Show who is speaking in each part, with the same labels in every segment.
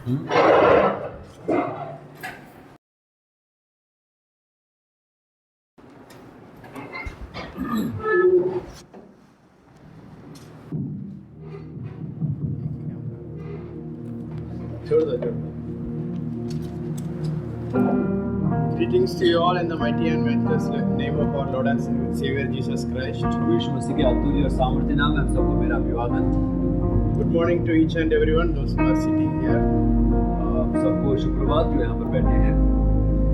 Speaker 1: छोड़ दो। Greetings to you all in the mighty and matchless name of our Lord and Savior Jesus Christ.
Speaker 2: यीशु मसीह के अतुल्य और सामर्थ्य नाम में हम सबको मेरा अभिवादन।
Speaker 1: Good morning to each and everyone those who are sitting here.
Speaker 2: सबको शुक्रवार जो यहाँ पर बैठे हैं।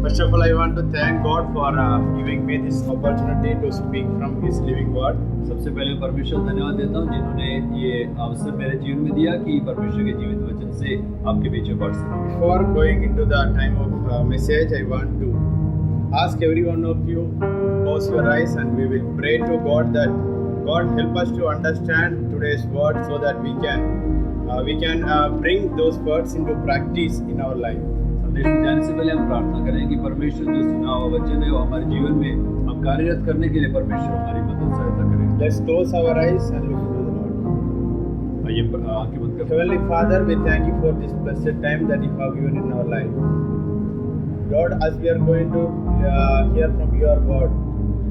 Speaker 1: First of all, I want to thank God for giving me this opportunity to speak from His living word.
Speaker 2: सबसे पहले परमेश्वर धन्यवाद देता हूँ जिन्होंने ये अवसर मेरे जीवन में दिया कि परमेश्वर के जीवित वचन से आपके बीच में पढ़ सकूं।
Speaker 1: Before going into the time of message, I want to ask every one of you close your eyes and we will pray to God that God help us to understand today's word so that we can bring those words into practice in our life.
Speaker 2: संदेश में जाने से पहले हम प्रार्थना करें कि परमेश्वर जो सुना हुआ वचन है वो हमारे जीवन में हम कार्यरत करने के लिए परमेश्वर हमारी मदद सहायता करें।
Speaker 1: Let's close our eyes and look into the Lord.
Speaker 2: आइए आंखें बंद करें।
Speaker 1: Heavenly Father, we thank you for this blessed time that you have given in our life. Lord, as we are going to hear from your word,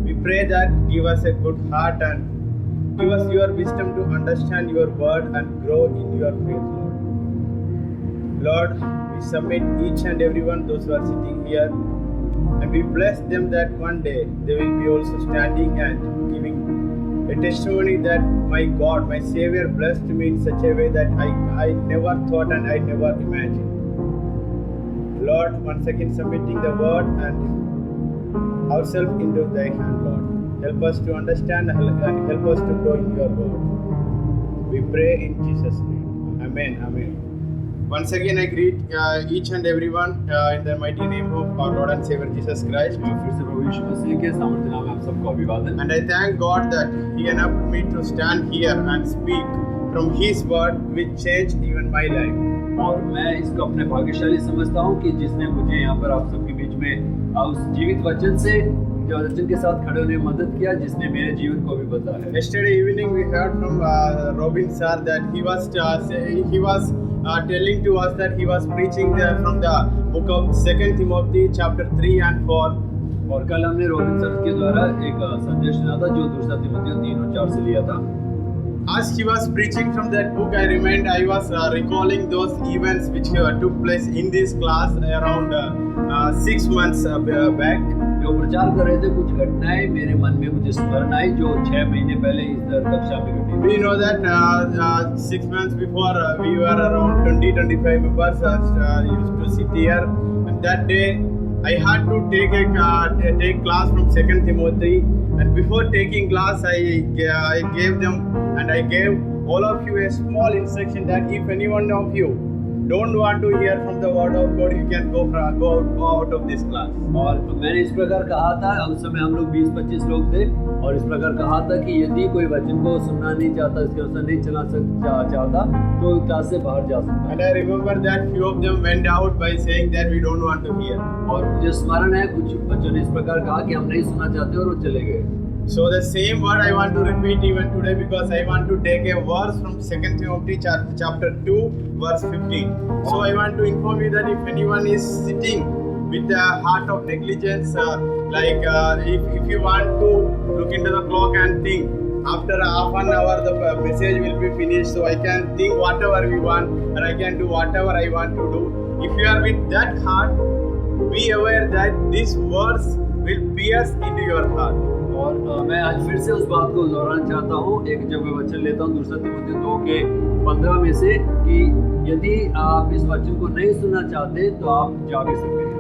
Speaker 1: we pray that give us a good heart and give us your wisdom to understand your word and grow in your faith, Lord. Lord, we submit each and everyone, those who are sitting here, and we bless them that one day they will be also standing and giving a testimony that my God, my Savior blessed me in such a way that I never thought and I never imagined. Lord, once again submitting the word and ourselves into thy hand, Lord. Help us to understand and help us to grow in your word. We pray in Jesus' name. Amen. Amen. Once again, I greet each and everyone in the mighty name of our Lord and Savior Jesus Christ.
Speaker 2: फिर से प्रभु यीशु मसीह के सामर्थ्य नाम में आप सबको अभिवादन।
Speaker 1: And I thank God that He enabled me to stand here and speak from His word, which changed even my life.
Speaker 2: और मैं इसको अपने भाग्यशाली समझता हूँ कि जिसने मुझे यहाँ पर आप सबके बीच में उस जीवित वचन से वचन के साथ खड़े होने में मदद किया जिसने मेरे जीवन को भी बदला है।
Speaker 1: Yesterday evening we heard from Robin sir that he was telling to us that he was preaching from the book of 2 Timothy chapter 3 and 4.
Speaker 2: और कल हमने रोबिन सर के द्वारा एक संदेश सुना था जो दूसरा तिमोथी 3 और 4 से लिया था।
Speaker 1: As he was preaching from that book, I was recalling those events which took place in this class around 6 months back.
Speaker 2: जो प्रचार कर रहे थे कुछ घटनाएं मेरे मन में मुझे स्मरण आई जो 6 महीने पहले इस कक्षा में घटी।
Speaker 1: We know that 6 months before we were around 20-25 members used to sit here, and that day I had to take class from 2 Timothy, and before taking class I gave them and I gave all of you a small instruction that if any one of you don't want to hear from the word of God, you can go out of this class.
Speaker 2: और मैंने इस प्रकार कहा था, उस समय हम लोग 20-25 लोग थे और इस प्रकार कहा था कि यदि कोई वचन को सुनना नहीं चाहता, इसके अनुसार नहीं चला चाहता तो क्लास से बाहर जा सकता है।
Speaker 1: And I remember that few of them went out by saying that we don't want to hear.
Speaker 2: और मुझे स्मरण है कुछ बच्चों ने इस प्रकार कहा कि हम नहीं सुनना चाहते और वो चले गए।
Speaker 1: So the same word I want to repeat even today because I want to take a verse from 2 Timothy chapter 2 verse 15. So I want to inform you that if anyone is sitting with a heart of negligence, if you want to look into the clock and think after half an hour the message will be finished, so I can think whatever we want and I can do whatever I want to do. If you are with that heart, be aware that these words will pierce into your heart.
Speaker 2: और मैं आज फिर से उस बात को दोहराना चाहता हूँ। एक जब मैं वचन लेता हूँ दूसरा तिमोथी 2 के 15 में से कि यदि आप इस वचन को नहीं सुनना चाहते तो आप जा भी सकते हैं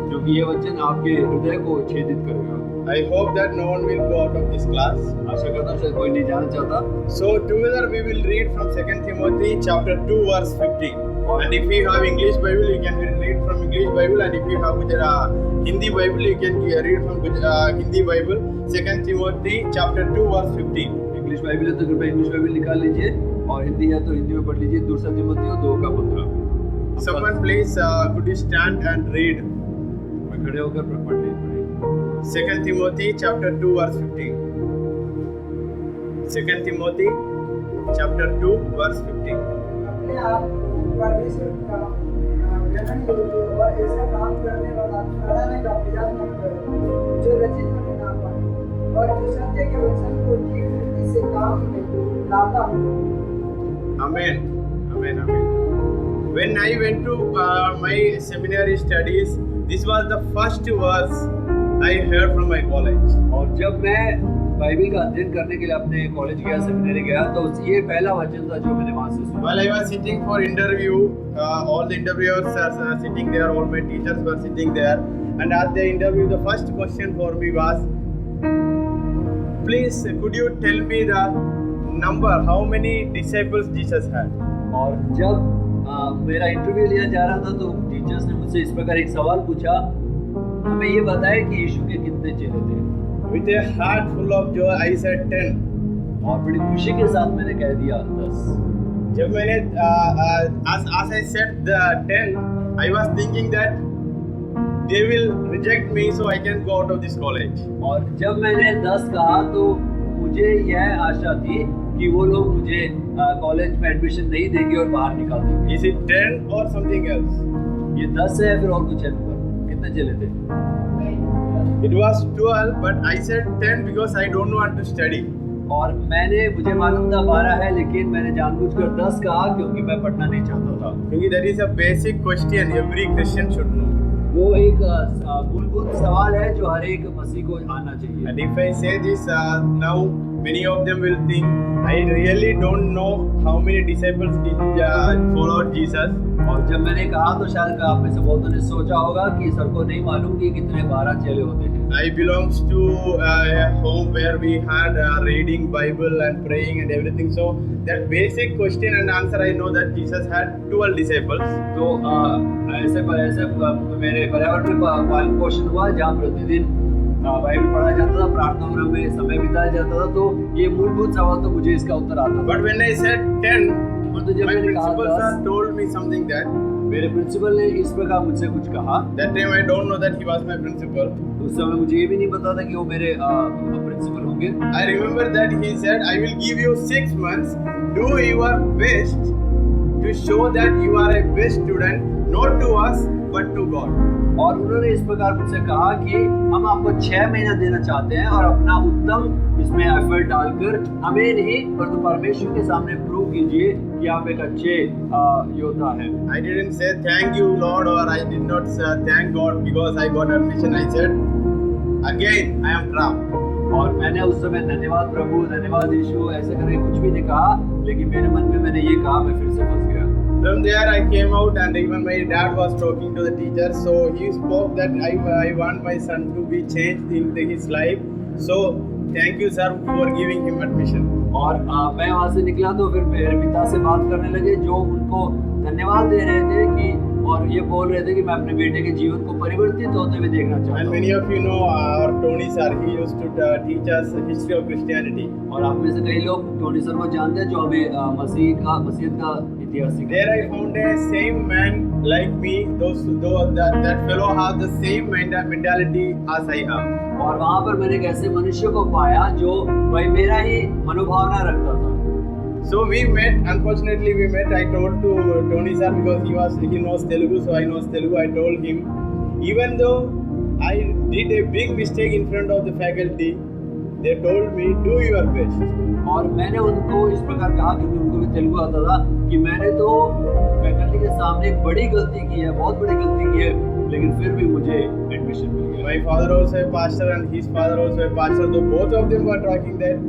Speaker 2: क्योंकि ये वचन आपके हृदय को छेदित करेगा।
Speaker 1: I hope that no one will go out of this class.
Speaker 2: आशा करता हूँ कोई नहीं जाना चाहता।
Speaker 1: So together we will read from 2 Timothy chapter 2 verse 15. And if you have English Bible, you can read from English Bible. And if you have Hindi Bible, you can read from Hindi Bible. 2 Timothy chapter 2 verse 15.
Speaker 2: English Bible है तो कृपया English Bible निकाल लीजिए और हिंदी है तो हिंदी में पढ़ लीजिए। दूसरा तिमोथी 2 का 15।
Speaker 1: Someone please could you stand and read?
Speaker 2: मैं खड़े होकर पढ़ लीजिए।
Speaker 1: 2 Timothy chapter 2 verse 15. 2 Timothy chapter 2 verse 15.
Speaker 3: अपने आप पर कड़ी से उनका ग्रहण योग्य और ऐसा काम करने वाला ठहराने का प्रयास न करे जो रचित होने ना पाए और जो सत्य के वचन को ठीक रीति से काम में लाता हो।
Speaker 1: Amen. Amen. Amen. When I went to my seminary studies, this was the first verse I heard from my college.
Speaker 2: और जब मैं बाइबल का अध्ययन करने के लिए अपने कॉलेज गया, सेमिनरी गया, तो ये पहला वचन था जो मैंने वहाँ से सुना।
Speaker 1: While I was sitting for interview, all the interviewers are sitting there, all my teachers were sitting there, and at the interview, the first question for me was, please, could you tell me the number, how many disciples Jesus had?
Speaker 2: और जब मेरा interview लिया जा रहा था तो teachers ने मुझसे इस प्रकार एक सवाल पूछा, हमें ये बताया कि यीशु के कितने चेले थे।
Speaker 1: With a heart full of joy, I said 10.
Speaker 2: और बड़ी खुशी के साथ मैंने कह दिया 10।
Speaker 1: जब मैंने as I said the 10, I was thinking that they will reject me so I can go out of this college.
Speaker 2: और जब मैंने 10 कहा तो मुझे यह आशा थी कि वो लोग मुझे कॉलेज में एडमिशन नहीं देंगे और बाहर निकाल देंगे।
Speaker 1: Is it 10 or something else?
Speaker 2: ये 10 है फिर और कुछ है नंबर? कितने चले थे?
Speaker 1: It was 12, but I said 10 because I don't want to study.
Speaker 2: और मुझे मालूम था 12 है, लेकिन मैंने जानबूझकर 10 कहा क्योंकि मैं पढ़ना नहीं चाहता था।
Speaker 1: क्योंकि that is a basic question every Christian should know.
Speaker 2: वो एक मूलभूत सवाल है जो हर एक मसीह को आना चाहिए।
Speaker 1: And if I say this now, many of them will think I really don't know how many disciples followed Jesus.
Speaker 2: और जब मैंने कहा तो शायद आप में से बहुतों ने सोचा होगा कि सर को नहीं मालूम कि कितने 12 चेले होते हैं।
Speaker 1: I belongs to a home where we had reading Bible and praying and everything. So that basic question and answer I know that Jesus had 12 disciples.
Speaker 2: तो ऐसे मेरे पर्यावरण में पालन पोषण हुआ जहाँ प्रतिदिन बाइबल पढ़ा जाता था, प्रार्थना में समय बिताया जाता था, तो ये मूलभूत सवाल तो मुझे इसका उत्तर आता था।
Speaker 1: But when I said 10,
Speaker 2: और तो जब
Speaker 1: my
Speaker 2: मैंने कहा
Speaker 1: principal
Speaker 2: 10,
Speaker 1: sir told me something that
Speaker 2: मेरे प्रिंसिपल ने इस प्रकार मुझसे कुछ कहा।
Speaker 1: that time I don't know that he was my principal.
Speaker 2: उस समय मुझे ये भी नहीं पता था कि वो मेरे प्रिंसिपल होंगे।
Speaker 1: I remember that he said, I will give you 6 months, do your best to show that you are a best student, not to us but to God.
Speaker 2: और उन्होंने इस प्रकार मुझसे कहा कि हम आपको 6 महीना देना चाहते हैं और अपना उत्तम इसमें एफर्ट डालकर हमें नहीं परंतु परमेश्वर के सामने प्रूव कीजिए कि आप एक अच्छे योद्धा हैं।
Speaker 1: I didn't say thank you Lord or I did not say thank God because I got admission. I said again I am trapped.
Speaker 2: और मैंने उस समय धन्यवाद प्रभु, धन्यवाद यीशु ऐसे करके कुछ भी नहीं कहा, लेकिन मेरे मन में मैंने ये कहा, मैं फिर से फंस गया।
Speaker 1: From there I came out and even my dad was talking to the teacher, so he spoke that I want my son to be changed in his life, so thank you sir for giving him admission.
Speaker 2: और मैं वहाँ से निकला तो फिर मेरे पिता से बात करने लगे जो उनको धन्यवाद दे रहे थे कि और ये बोल रहे थे कि मैं अपने बेटे के जीवन को परिवर्तित होते हुए देखना चाहता हूँ।
Speaker 1: And many of you know our Tony sir, he used to teach us history of Christianity.
Speaker 2: और आप में से कई लोग टोनी सर को जानते हैं जो हमें मसीहियत का इतिहास सिखाते
Speaker 1: There I
Speaker 2: हैं।
Speaker 1: found a same man like me, that fellow has the same mentality as I have.
Speaker 2: और वहाँ पर मैंने एक ऐसे मनुष्य को पाया जो भाई मेरा ही मनोभावना रखता था।
Speaker 1: So we met. Unfortunately, we met. I told to Tony sir because he knows Telugu, so I know Telugu. I told him, even though I did a big mistake in front of the faculty, they told me do your best.
Speaker 2: और मैंने उनको इस प्रकार कहा क्योंकि उनको भी तेलुगु आता था कि मैंने तो फैकल्टी के सामने एक बड़ी गलती की है, बहुत बड़ी गलती की है, लेकिन फिर भी मुझे एडमिशन मिल गया।
Speaker 1: My father also a pastor and his father also a pastor. So both of them were talking that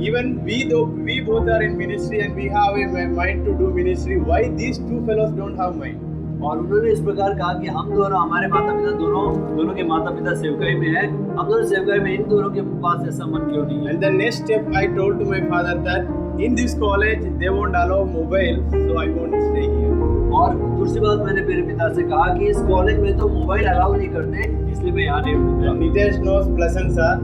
Speaker 1: even we both are in ministry and we have a mind to do ministry. Why these two fellows don't have mind?
Speaker 2: और उन्होंने इस प्रकार कहा कि हम दोनों, हमारे माता पिता दोनों के माता पिता सेवकाई में हैं, हम दोनों सेवकाई में, इन दोनों के पास ऐसा मन क्यों नहीं है?
Speaker 1: And the next step I told to my father that in this college they won't allow mobile, so I won't stay here.
Speaker 2: और दूसरी बात मैंने मेरे पिता से कहा कि इस कॉलेज में तो मोबाइल अलाउ नहीं करते, इसलिए मैं यहाँ नहीं हूँ।
Speaker 1: Nitesh knows Pleasant sir.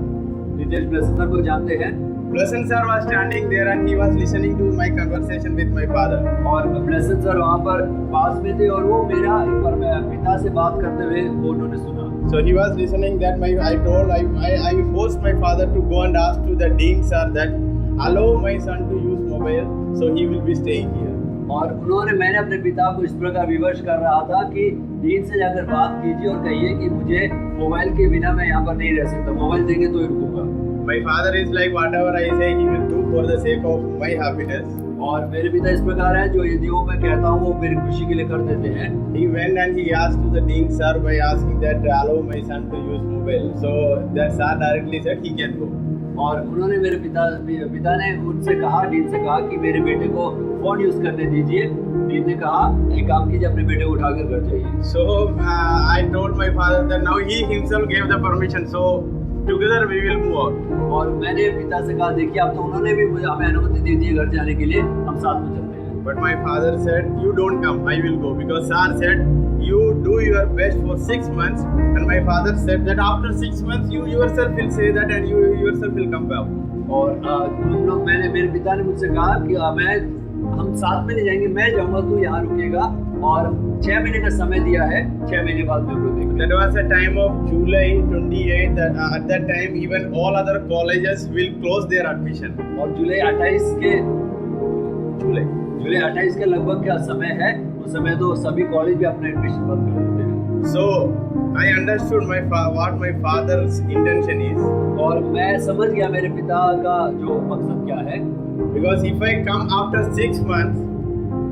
Speaker 2: Nitesh Blessen sir को जानते हैं।
Speaker 1: Pleasant sir was standing there and he was listening to my conversation with my father.
Speaker 2: और ब्लेसन सर वहाँ पर पास में थे और वो मेरा पिता से बात करते हुए वो उन्होंने सुना।
Speaker 1: So he was listening that I forced my father to go and ask to the dean sir that allow my son to use mobile, so he will be staying here.
Speaker 2: और मैंने अपने पिता को इस प्रकार विवश कर रहा था कि डीन से जाकर बात कीजिए और कहिए कि मुझे मोबाइल के बिना मैं यहाँ पर नहीं रह सकता, मोबाइल देंगे तो ही रुकूंगा।
Speaker 1: My father is like whatever I say, he will do for the sake of my happiness.
Speaker 2: और मेरे पिता इस प्रकार है जो यदि वो मैं कहता हूँ वो मेरी खुशी के लिए कर देते हैं।
Speaker 1: He went and he asked to the dean sir by asking that allow my son to use mobile. So that sir directly said he can go.
Speaker 2: और उन्होंने मेरे पिता ने उनसे कहा, डीन से कहा कि मेरे बेटे को फोन यूज करने दीजिए। डीन ने कहा एक काम कीजिए, अपने बेटे को उठाकर घर जाइए।
Speaker 1: So I told my father that now he himself gave the permission. So together we will move out.
Speaker 2: और मैंने पिता से कहा देखिए अब तो उन्होंने भी मुझे हमें अनुमति दे दी है घर जाने के लिए, हम साथ में चलते हैं।
Speaker 1: But my father said, you don't come, I will go. Because sir said, you do your best for 6 months. And my father said that after 6 months, you yourself will say that and you yourself will come back.
Speaker 2: और मेरे पिता ने मुझसे कहा कि हम साथ में ले जाएंगे, मैं जाऊंगा तू यहाँ रुकेगा, और 6 महीने का समय दिया है, 6 महीने बाद में हम लोग देखेंगे।
Speaker 1: That was the time of July 28th. At that time, even all other colleges will close their admission.
Speaker 2: और जुलाई 28 के लगभग क्या समय है, उस समय तो सभी कॉलेज भी अपना एडमिशन बंद कर देते हैं।
Speaker 1: So I understood what my father's intention is.
Speaker 2: और मैं समझ गया मेरे पिता का जो मकसद क्या है।
Speaker 1: Because if I come after 6 months,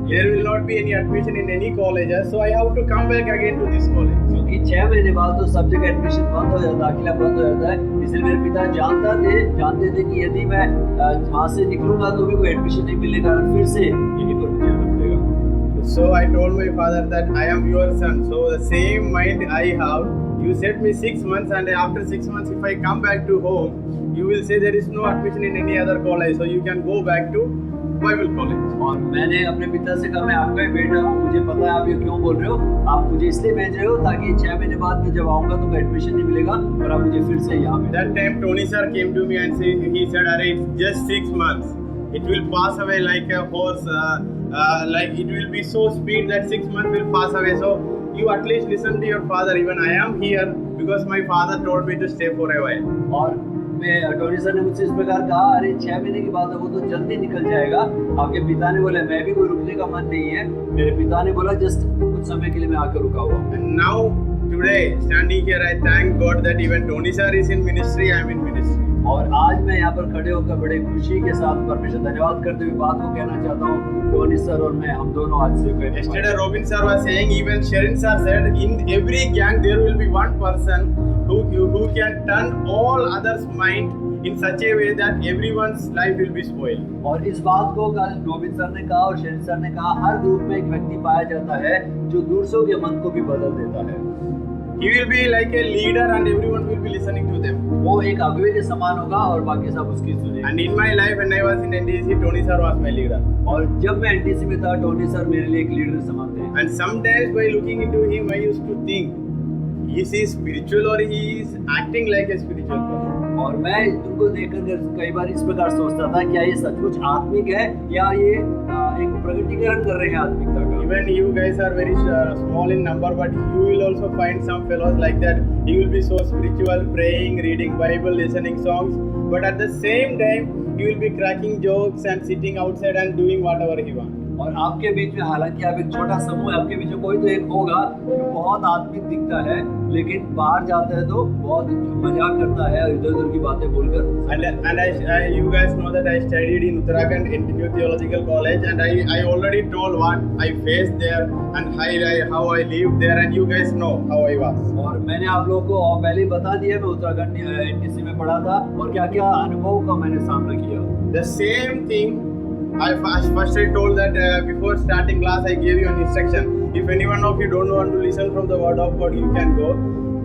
Speaker 1: there will not be any admission in any colleges, so I have to come back again to this college.
Speaker 2: क्योंकि 6 महीने बाद तो सब जगह एडमिशन बंद हो जाता है, दाखिला बंद हो जाता है, इसलिए मेरे पिता जानते थे कि यदि मैं वहाँ से निकलूंगा तो भी कोई एडमिशन नहीं मिलेगा, फिर से यहीं पर मुझे आना पड़ेगा।
Speaker 1: So I told my father that I am your son, so the same mind I have. You set me 6 months, and after 6 months, if I come back to home, you will say there is no admission in any other college, so you can go back to Bible college.
Speaker 2: और मैंने अपने पिता से कहा मैं आपका ही बेटा हूँ, मुझे पता है आप ये क्यों बोल रहे हो, आप मुझे इसलिए भेज रहे हो ताकि 6 महीने बाद में जब आऊँगा तो एडमिशन नहीं मिलेगा और आप मुझे फिर से यहाँ पे।
Speaker 1: That time Tony sir came to me and he said, "Arey, it's just 6 months. It will pass away like a horse. Like it will be so speed that 6 months will pass away. So you at least listen to your father. Even I am here because my father told me to stay for a while."
Speaker 2: और Tony sir ने मुझसे इस प्रकार कहा, अरे 6 महीने की बात है, वो तो जल्दी निकल जाएगा। आपके पिता ने बोला मैं भी कोई रुकने का मन नहीं है, मेरे पिता ने बोला जस्ट कुछ समय के लिए मैं आकर रुका हुआ।
Speaker 1: And now today standing here, I thank God that even Tony sir is in ministry. I am in ministry.
Speaker 2: और आज मैं यहाँ पर खड़े होकर बड़े खुशी के साथ परमेश्वर धन्यवाद करते हुए बात को कहना चाहता हूँ, टोनी सर और मैं हम दोनों आज से।
Speaker 1: Yesterday Robin sir was saying, even Sharon sir said, in every gang there will be one person who can turn all others' mind in such a way that everyone's life will be spoiled.
Speaker 2: और इस बात को कल Govind sir ने कहा और Sheeran sir ने कहा, हर ग्रुप में एक व्यक्ति पाया जाता है जो दूसरों के मन को भी बदल देता है।
Speaker 1: He will be like a leader and everyone will be listening to them.
Speaker 2: वो एक अगुवे के समान होगा और बाकी सब उसकी सुनेंगे।
Speaker 1: And in my life when I was in NTC, Tony sir was my leader.
Speaker 2: और जब मैं NTC में था, टोनी सर मेरे लिए एक लीडर समान थे।
Speaker 1: And sometimes by looking into him, I used to think, is he spiritual or he is acting like a spiritual person?
Speaker 2: और मैं उनको देखकर कई बार इस प्रकार सोचता था क्या ये सचमुच आत्मिक है या ये एक प्रकटीकरण कर रहे हैं आत्मिकता का।
Speaker 1: Even you guys are very small in number, but you will also find some fellows like that. He will be so spiritual, praying, reading Bible, listening songs, but at the same time, he will be cracking jokes and sitting outside and doing whatever he wants.
Speaker 2: और आपके बीच में हालांकि आप एक छोटा समूह है, आपके बीच में कोई तो एक होगा जो बहुत आत्मिक दिखता है, लेकिन बाहर जाता है तो बहुत मजाक करता है इधर-उधर की बातें बोलकर।
Speaker 1: And you guys know that I studied in Uttarakhand in New Theological College, and I already told what I faced there and how I lived there, and you guys know how I was.
Speaker 2: और मैंने आप लोगों को पहले ही बता दिया, मैं Uttarakhand NTC में पढ़ा था और क्या-क्या अनुभव का मैंने सामना किया।
Speaker 1: The same thing. First I told that before starting class I gave you an instruction. If anyone of you don't want to listen from the word of God, you can go.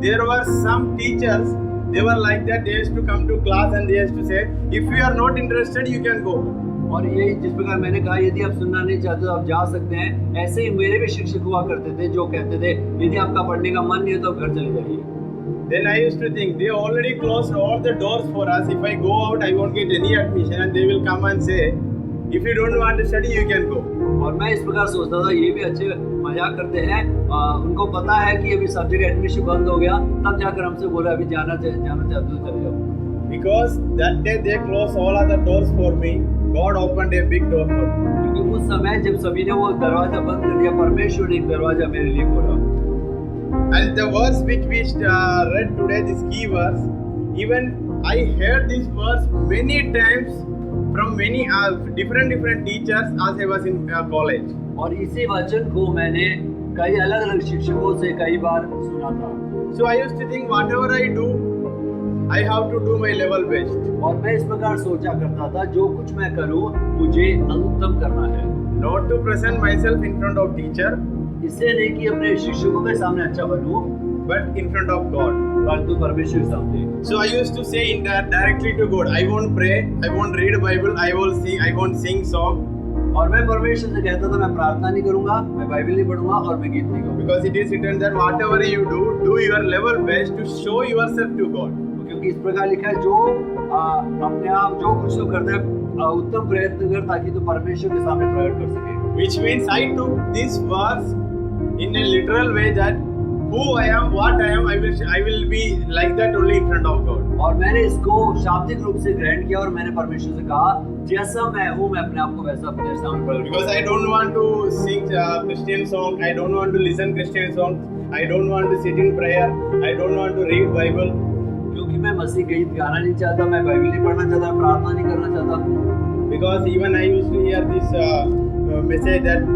Speaker 1: There were some teachers, they were like that. They used to come to class and they used to say, if you are not interested, you can go.
Speaker 2: और ये जिस प्रकार मैंने कहा यदि आप सुनना नहीं चाहते तो आप जा सकते हैं, ऐसे ही मेरे भी शिक्षक हुआ करते थे जो कहते थे यदि आपका पढ़ने का मन नहीं है तो आप घर चले जाइए।
Speaker 1: Then I used to think they already closed all the doors for us. If I go out, I won't get any admission, and they will come and say, if you don't want to study, you can go.
Speaker 2: और मैं इस प्रकार सोचता था ये भी अच्छे मजाक करते हैं, उनको पता है कि अभी सब जगह एडमिशन बंद हो गया, तब जाकर हमसे बोला अभी जाना चाहते हो चले जाओ।
Speaker 1: Because that day they closed all other doors for me, God opened a big door for me.
Speaker 2: क्योंकि उस समय जब सभी ने वो दरवाजा बंद कर दिया, परमेश्वर ने एक दरवाजा मेरे लिए खोला।
Speaker 1: And the verse which we read today, this key verse, even I heard this verse many times from many different teachers as I was in college.
Speaker 2: और इसी वचन को मैंने कई अलग अलग शिक्षकों से कई बार सुना था।
Speaker 1: So I used to think whatever I do, I have to do my level best.
Speaker 2: और मैं इस प्रकार सोचा करता था, जो कुछ मैं करूं मुझे अनुत्तम करना है।
Speaker 1: Not to present myself in front of teacher,
Speaker 2: इससे नहीं कि अपने शिक्षकों के सामने अच्छा बनूं,
Speaker 1: but in front of God.
Speaker 2: परंतु परमेश्वर के सामने।
Speaker 1: So I used to say in that directly to God, I won't pray, I won't read Bible, I won't sing song.
Speaker 2: और मैं परमेश्वर से कहता था, मैं प्रार्थना नहीं करूंगा, मैं बाइबल नहीं पढ़ूंगा और मैं गीत नहीं गाऊंगा।
Speaker 1: Because it is written that whatever you do your level best to show yourself to God.
Speaker 2: क्योंकि इस प्रकार लिखा है, जो अपने आप जो कुछ तो करता है उत्तम प्रयत्न कर, ताकि तो परमेश्वर के सामने प्रकट कर सके।
Speaker 1: Which means I took this verse in a literal way that who I am, what I am, I will be like that only in front of God.
Speaker 2: और मैंने इसको शाब्दिक रूप से ग्रहण किया और मैंने परमेश्वर से कहा, जैसा मैं हूँ मैं अपने आप को वैसा अपने सामने प्रकट
Speaker 1: Because I don't want to sing Christian song, I don't want to listen Christian songs, I don't want to sit in prayer, I don't want to read Bible.
Speaker 2: क्योंकि मैं मसीह गीत गाना नहीं चाहता, मैं बाइबल नहीं पढ़ना चाहता, मैं प्रार्थना नहीं करना चाहता।
Speaker 1: Because even I used to hear this message that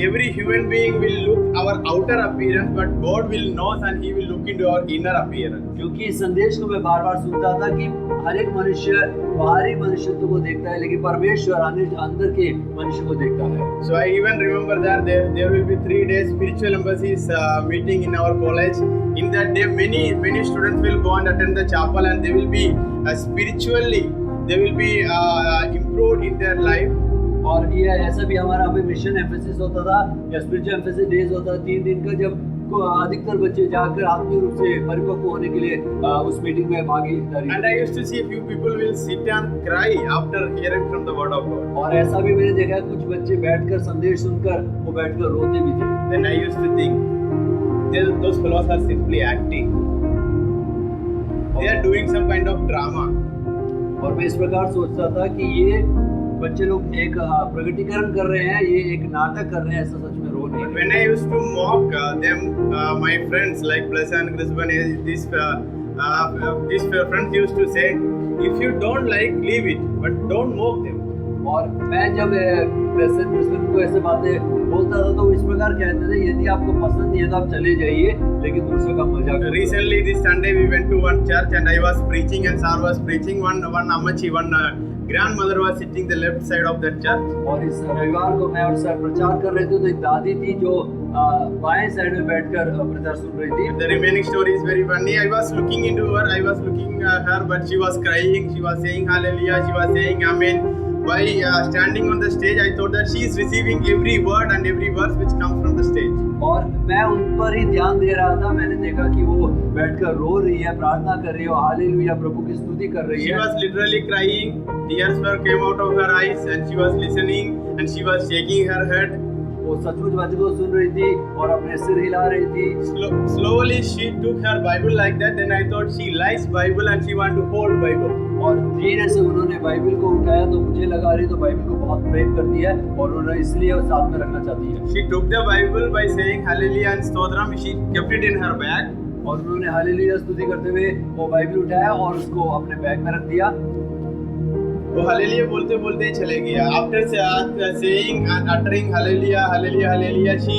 Speaker 1: every human being will look our outer appearance, but God will know and He will look into our inner appearance.
Speaker 2: क्योंकि इस संदेश को मैं बार बार सुनता था कि हर एक मनुष्य बाहरी मनुष्यत्व को देखता है, लेकिन परमेश्वर अंदर के मनुष्य को देखता है।
Speaker 1: So I even remember that there will be 3 days spiritual embassies meeting in our college. In that day, many students will go and attend the chapel, and they will be spiritually, they will be improved in their life.
Speaker 2: और ये ऐसा भी हमारा अभी mission emphasis होता था या spiritual emphasis days होता था 3 दिन का, जब अधिकतर बच्चे जाकर आत्मीय रूप से परिपक्व होने के लिए उस मीटिंग में भागीदारी।
Speaker 1: And I used to see a few people will sit and cry after hearing from the word of God.
Speaker 2: और ऐसा भी मैंने देखा है, कुछ बच्चे बैठकर संदेश सुनकर वो बैठकर रोते भी थे।
Speaker 1: Then I used to think those fellows are simply acting. They are doing some kind of drama.
Speaker 2: और मैं इस प्रकार सोचता था कि ये बच्चे लोग एक प्रकटीकरण कर रहे हैं, ये एक नाटक कर रहे हैं, ऐसा सच में रो नहीं।
Speaker 1: When I used to mock them, my friends like Blessed and Grisban, these friends used to say, if you don't like, leave it, but don't mock them.
Speaker 2: और मैं जब ब्लेसेड क्रिस्टन को ऐसे बातें बोलता था तो इस प्रकार कहते थे, यदि आपको पसंद नहीं है तो आप चले जाइए, लेकिन दूसरे का मजाक।
Speaker 1: Recently this Sunday we went to one church and I was preaching and Sir was preaching. One Amachi, one grandmother was sitting the left side of that church.
Speaker 2: और इस रविवार को मैं और सर प्रचार कर रहे थे, तो एक दादी थी जो बाएं साइड में बैठकर प्रचार सुन रही थी।
Speaker 1: The remaining story is very funny. I was looking into her, I was looking her, but she was crying. She was saying hallelujah, she was saying amen. By standing on the stage, I thought that she is receiving every word and every verse which comes from the stage.
Speaker 2: और मैं उन पर ही ध्यान दे रहा था। मैंने देखा कि वो बैठकर रो रही है, प्रार्थना कर रही है, हालेलुया प्रभु की स्तुति कर रही
Speaker 1: She
Speaker 2: है।
Speaker 1: was literally crying. Tears came out of her eyes, and she was listening, and she was shaking her head.
Speaker 2: वो सचमुच वचन को सुन रही थी और अपने सिर हिला रही थी।
Speaker 1: Slowly she took her Bible like that. Then I thought she likes Bible and she want to hold Bible.
Speaker 2: और धीरे से उन्होंने बाइबल को उठाया, तो मुझे लगा रही तो बाइबल को बहुत प्रेम करती है और उन्होंने इसलिए वो साथ में रखना चाहती है।
Speaker 1: She took the Bible by saying Hallelujah and Stotram. She kept it in her bag.
Speaker 2: और उन्होंने हालेलुया स्तुति करते हुए वो बाइबल उठाया और उसको अपने बैग में रख दिया।
Speaker 1: वो हालेलुया बोलते बोलते ही चले गया। After saying and uttering Hallelujah, Hallelujah, Hallelujah, she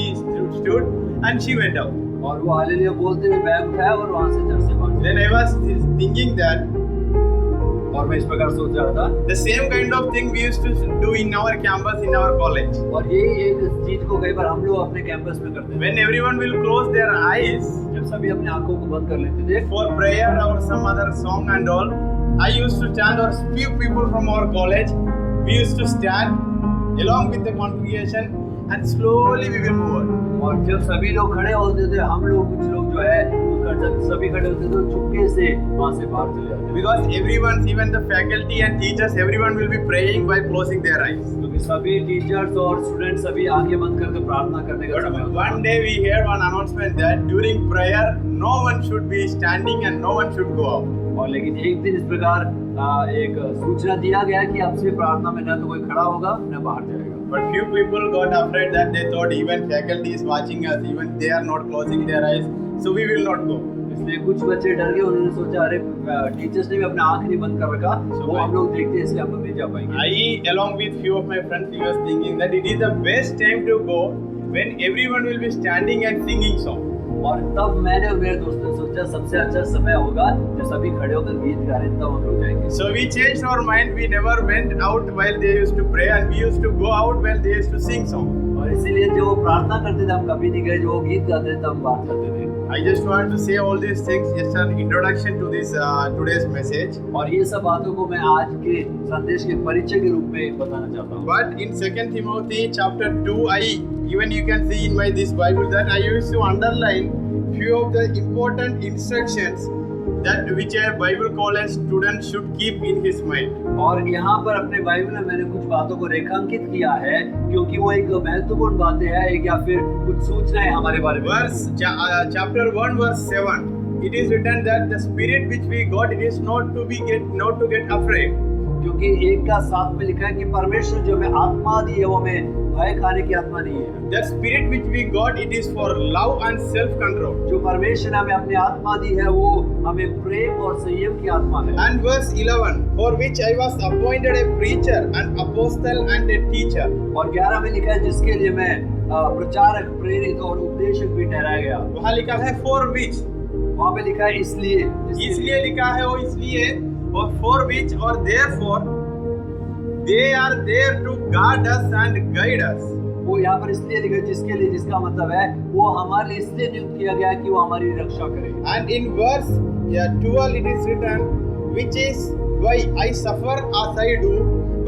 Speaker 1: stood and she went out.
Speaker 2: और वो हालेलुया बोलते हुए बैग उठाया और वहाँ से चर्च से भाग गया।
Speaker 1: Then I was thinking that
Speaker 2: और मैं इस प्रकार सोच रहा था,
Speaker 1: the same kind of thing we used to do in our campus, in our college.
Speaker 2: और यही एक चीज को कई बार हम लोग अपने कैंपस में करते थे।
Speaker 1: When everyone will close their eyes
Speaker 2: जब सभी अपने आंखों को बंद कर लेते थे
Speaker 1: for prayer or some other song and all, I used to stand, or few people from our college, we used to stand along with the congregation and slowly we will move on.
Speaker 2: और जब सभी लोग खड़े होते थे, हम लोग कुछ लोग जो है जब सभी खड़े होते थे तो चुपके से वहाँ से बाहर चले जाते थे।
Speaker 1: Because everyone, even the faculty and teachers, everyone will be praying by closing their eyes.
Speaker 2: क्योंकि सभी टीचर्स और स्टूडेंट्स सभी आंखें बंद करके प्रार्थना करने का समय
Speaker 1: But one day we heard one announcement that during prayer no one should be standing and no one should go out.
Speaker 2: और लेकिन एक दिन इस प्रकार एक सूचना दिया गया कि अब से प्रार्थना में न तो कोई खड़ा होगा न बाहर जाएगा।
Speaker 1: But few people got afraid that they thought even faculty is watching us, even they are not closing their eyes, so we will not go.
Speaker 2: इसलिए कुछ बच्चे डर गए, उन्होंने सोचा अरे टीचर्स ने भी अपना आंख नहीं बंद कर रखा, वो हम लोग देखते हैं इसलिए हम लोग नहीं जा पाएंगे।
Speaker 1: I, along with few of my friends, we was thinking that it is the best time to go when everyone will be standing and singing song.
Speaker 2: और तब मैंने और मेरे दोस्तों ने सोचा सबसे अच्छा समय होगा जब सभी खड़े होकर गीत गा रहे हैं, तब हम लोग जाएंगे।
Speaker 1: So we changed our mind. We never went out while they used to pray, and we used to go out while they used to sing song.
Speaker 2: और इसीलिए जो वो प्रार्थना करते थे हम कभी नहीं गए, जो वो गीत गाते थे तब हम बात करते थे।
Speaker 1: I just want to say all these things, just an introduction to this today's message.
Speaker 2: और ये सब बातों को मैं आज के संदेश के परिचय के रूप में बताना चाहता हूँ।
Speaker 1: But in 2 Timothy chapter 2, even you can see in my this Bible that I used to underline few of the important instructions that which a Bible college student should keep in his mind.
Speaker 2: और यहाँ पर अपने Bible में मैंने कुछ बातों को रेखांकित किया है क्योंकि वो एक महत्वपूर्ण बातें हैं, एक या फिर कुछ सूचनाएं हमारे बारे में।
Speaker 1: Chapter 1 verse 7. It is written that the spirit which we got, it is not to get afraid.
Speaker 2: क्योंकि 1:7 में लिखा है कि परमेश्वर जो हमें आत्मा दी है वो हमें भय खाने की आत्मा नहीं है।
Speaker 1: The spirit which we got, it is for love and self-control.
Speaker 2: जो परमेश्वर ने हमें अपनी आत्मा दी है वो हमें प्रेम और संयम की आत्मा है।
Speaker 1: And verse 11, for which I was appointed a preacher, an apostle and a teacher.
Speaker 2: और 11 में लिखा है जिसके लिए मैं प्रचारक, प्रेरित और उपदेशक भी ठहराया गया।
Speaker 1: वहाँ लिखा है for which,
Speaker 2: वहाँ पे लिखा है
Speaker 1: इसलिए लिखा है वो इसलिए, और for which और therefore they are there to guard us and guide us.
Speaker 2: वो यहाँ पर इसलिए लिखा है जिसके लिए, जिसका मतलब है वो हमारे लिए इसलिए नियुक्त किया गया है कि वो हमारी रक्षा करे।
Speaker 1: And in verse 12 it is written, which is why I suffer as I do,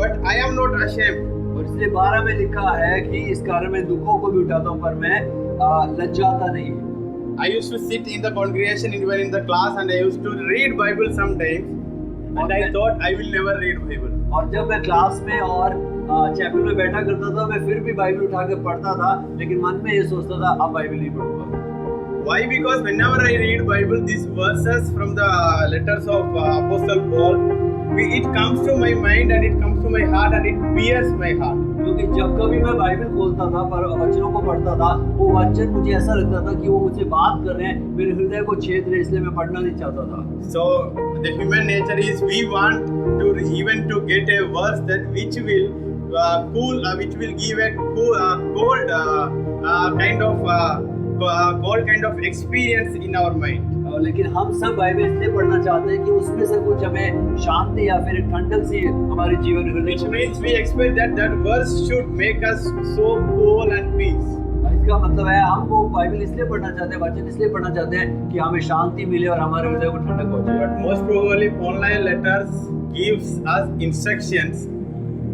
Speaker 1: but I am not ashamed.
Speaker 2: और इसलिए 12 में लिखा है कि इस कारण मैं दुखों को भी उठाता हूँ पर मैं लज्जाता नहीं।
Speaker 1: I used to sit in the congregation, even in the class, and I used to read Bible sometimes, and I thought I will never read Bible.
Speaker 2: और जब मैं क्लास में और चैपल में बैठा करता था मैं फिर भी बाइबल उठा के पढ़ता था, लेकिन मन में ये सोचता था अब बाइबल नहीं पढ़ूंगा।
Speaker 1: Why? Because whenever I read Bible, these verses from the letters of Apostle Paul, it comes to my mind and it comes to my heart and it pierces my heart.
Speaker 2: क्योंकि जब कभी मैं Bible खोलता था पर वचनों को पढ़ता था, वो वचन मुझे ऐसा लगता था कि वो मुझसे बात कर रहे हैं, मेरे हृदय को छेद रहे, इसलिए मैं पढ़ना नहीं चाहता था।
Speaker 1: So the human nature is we want to even to get a verse that which will which will give a cold kind of experience in our mind.
Speaker 2: लेकिन हम सब बाइबल इसलिए पढ़ना चाहते हैं कि उसमें से कुछ हमें शांति या फिर ठंडक सी हमारे जीवन में।
Speaker 1: Which means we expect that verse should make us so cool and peace.
Speaker 2: इसका मतलब है हम वो बाइबल इसलिए पढ़ना चाहते हैं, वचन इसलिए पढ़ना चाहते हैं कि हमें शांति मिले और हमारे हृदय को ठंडक पहुंचे।
Speaker 1: But most probably online letters gives us instructions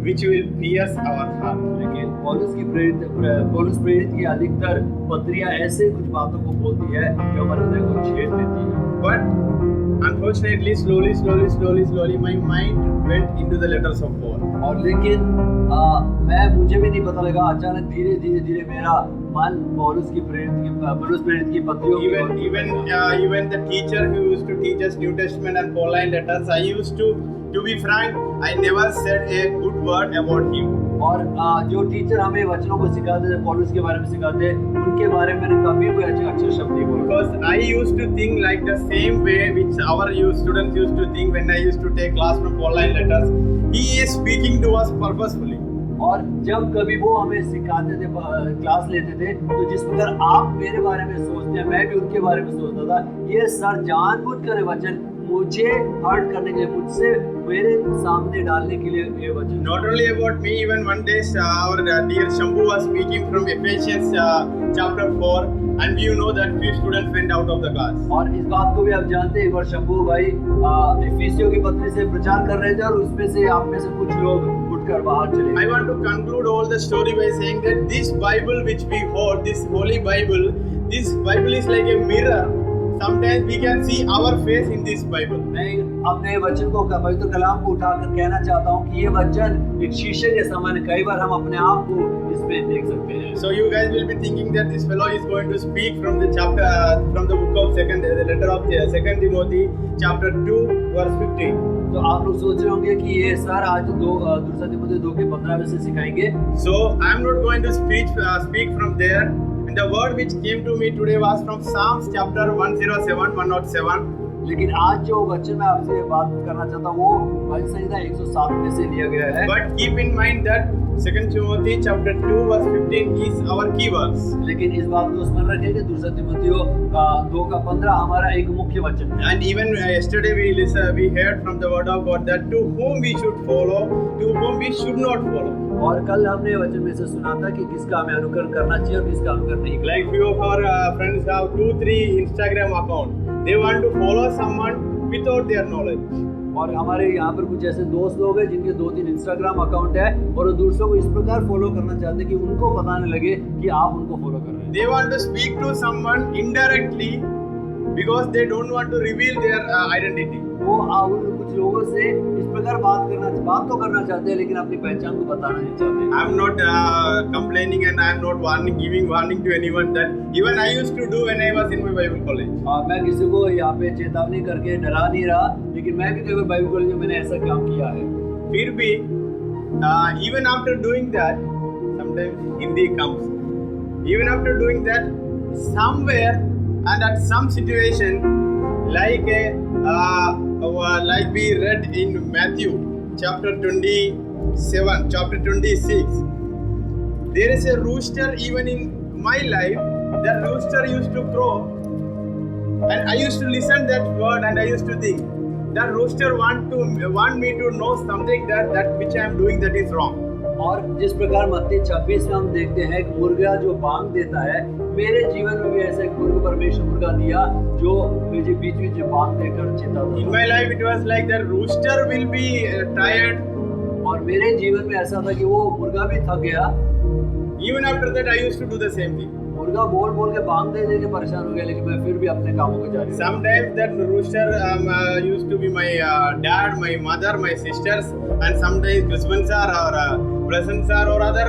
Speaker 1: which will pierce our heart.
Speaker 2: लेकिन पौलुस प्रेरित की अधिकतर पत्रियां ऐसे कुछ बातों को बोलती है जो हमारे हृदय को छेद देती है।
Speaker 1: But unfortunately, slowly, my mind went into the letters of Paul.
Speaker 2: और लेकिन मुझे भी नहीं पता लगा, अचानक धीरे मेरा मन पौलुस प्रेरित की पत्रियों
Speaker 1: even the teacher who used to teach us New Testament and Pauline letters, I used to be frank, I never said a good word about him.
Speaker 2: और जो टीचर हमें वचनों को सिखाते थे, पौलुस के बारे में सिखाते, उनके बारे में मैंने कभी कोई अच्छा शब्द नहीं बोला।
Speaker 1: Because I used to think like the same way which our students used to think when I used to take class from Pauline letters. He is speaking to us purposefully.
Speaker 2: और जब कभी वो हमें सिखाते थे, क्लास लेते थे, तो जिस प्रकार आप मेरे बारे में सोचते हैं मैं भी उनके बारे में सोचता था। ये सर जानबूझकर वचन मुझे हर्ट करने के लिए, मुझसे मेरे सामने डालने के लिए ये वचन।
Speaker 1: Not only about me, even one day our dear Shambhu was speaking from Ephesians chapter 4, and you know that few students went out of the class.
Speaker 2: और इस बात को भी आप जानते हैं, एक बार शंभू भाई इफिसियों की पत्री से प्रचार कर रहे थे और उसमें से आप में से कुछ लोग उठकर बाहर चले।
Speaker 1: I want to conclude all the story by saying that this Bible which we hold, this Holy Bible, this Bible is like a mirror. Sometimes we can see our face in this Bible.
Speaker 2: मैं अपने वचन को, पवित्र कलाम को उठाकर कहना चाहता हूँ कि ये वचन एक शीशे के समान है, कई बार हम अपने आप को इसमें देख सकते हैं।
Speaker 1: So you guys will be thinking that this fellow is going to speak from the chapter, from the book of the letter of 2 Timothy chapter 2 verse 15.
Speaker 2: तो आप लोग सोच रहे होंगे कि ये सर आज दूसरा तिमुथियुस 2:15 में से सिखाएंगे।
Speaker 1: So I am not going to speak from there. And the word which came to me today was from Psalms chapter 107.
Speaker 2: लेकिन आज जो वचन मैं आपसे बात करना चाहता हूँ वो भजन संहिता 107 में से लिया गया है।
Speaker 1: But keep in mind that 2 Timothy chapter 2 verse 15 is our key verse.
Speaker 2: लेकिन इस बात को स्मरण रखें कि दूसरा तिमुथियुस 2:15 हमारा एक मुख्य वचन है।
Speaker 1: And even yesterday we heard from the word of God that to whom we should follow, to whom we should not follow.
Speaker 2: और कल हमने वचन में से सुना था कि किसका हमें अनुकरण करना चाहिए और किसका अनुकरण नहीं।
Speaker 1: Like few of our friends have 2-3 Instagram account. They want to follow someone without their knowledge.
Speaker 2: और हमारे यहाँ पर कुछ ऐसे दोस्त लोग हैं जिनके 2-3 इंस्टाग्राम अकाउंट है और वो दूसरों को इस प्रकार फॉलो करना चाहते हैं कि उनको पता नहीं लगे कि आप उनको फॉलो कर रहे हैं।
Speaker 1: They want to speak to someone indirectly because they don't want to reveal their identity.
Speaker 2: वो उन कुछ लोगों से इस प्रकार बात तो करना चाहते हैं लेकिन अपनी पहचान को बताना नहीं चाहते।
Speaker 1: I am not complaining and I am not giving warning to anyone that even I used to do when I was in my Bible college.
Speaker 2: मैं किसी को यहाँ पे चेतावनी करके डरा नहीं रहा, लेकिन मैं भी कई बार बाइबल कॉलेज में मैंने ऐसा काम किया है।
Speaker 1: फिर भी even after doing that, sometimes Hindi comes. Even after doing that, somewhere and at some situation, like we read in Matthew chapter 27, chapter 26, there is a rooster even in my life. That rooster used to crow, and I used to listen that word, and I used to think that rooster want me to know something that which I am doing that is wrong.
Speaker 2: और जिस प्रकार मत्ती 26 में हम देखते हैं कि मुर्गा जो बांग देता है, मेरे जीवन में भी ऐसा एक परमेश्वर मुर्गा दिया जो मुझे बीच बीच में बांग देकर चेतावनी।
Speaker 1: In my life it was like that rooster will be tired.
Speaker 2: और मेरे जीवन में ऐसा था कि वो मुर्गा भी थक गया।
Speaker 1: Even after that I used to do the same thing.
Speaker 2: मुर्गा बोल के बांग दे के परेशान हो गया, लेकिन मैं फिर भी अपने कामों को जारी।
Speaker 1: Sometimes that rooster used to be my dad, my mother, my sisters, and sometimes Christmas or presents or other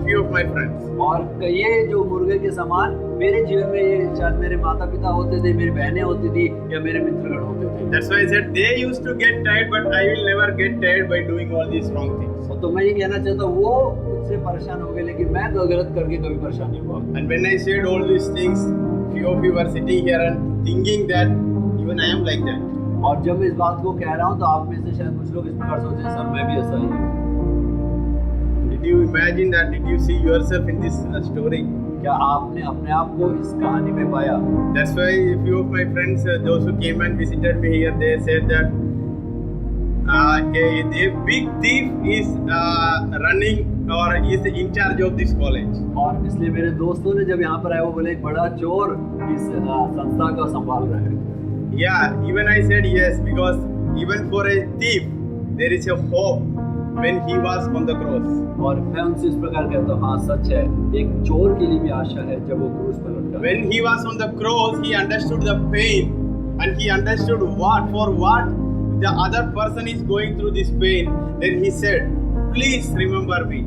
Speaker 1: few of my friends.
Speaker 2: और ये जो मुर्गे के समान मेरे जीवन में ये शायद मेरे माता पिता होते थे, मेरी बहनें होती थी या मेरे मित्रगण होते थे।
Speaker 1: That's why I said they used to get tired, but I will never get tired by doing all these wrong things.
Speaker 2: तो मैं ये कहना चाहता हूँ वो मुझसे परेशान हो गए, लेकिन मैं तो गलत करके कभी परेशान नहीं हुआ।
Speaker 1: And when I said all these things, few of you were sitting here and thinking that even I am like that.
Speaker 2: और जब मैं इस बात को कह रहा हूँ तो आप में से शायद कुछ लोग इस प्रकार सोचे सर मैं भी ऐसा ही हूँ।
Speaker 1: Did you imagine that? Did you see yourself in this story?
Speaker 2: क्या आपने अपने आप को इस कहानी में पाया?
Speaker 1: That's why a few of my friends, those who came and visited me here, they said that a big thief is running or is in charge of this college.
Speaker 2: और इसलिए मेरे दोस्तों ने जब यहाँ पर आए वो बोले एक बड़ा चोर इस संस्था का संभाल रहा है।
Speaker 1: Yeah, even I said yes, because even for a thief there is a hope when he was on the cross.
Speaker 2: और मैं उनसे इस प्रकार कहता हूँ हाँ सच है, एक चोर के लिए भी आशा है जब वो क्रूस पर लटका।
Speaker 1: When he was on the cross, he understood the pain and he understood what the other person is going through this pain. Then he said, "Please remember me."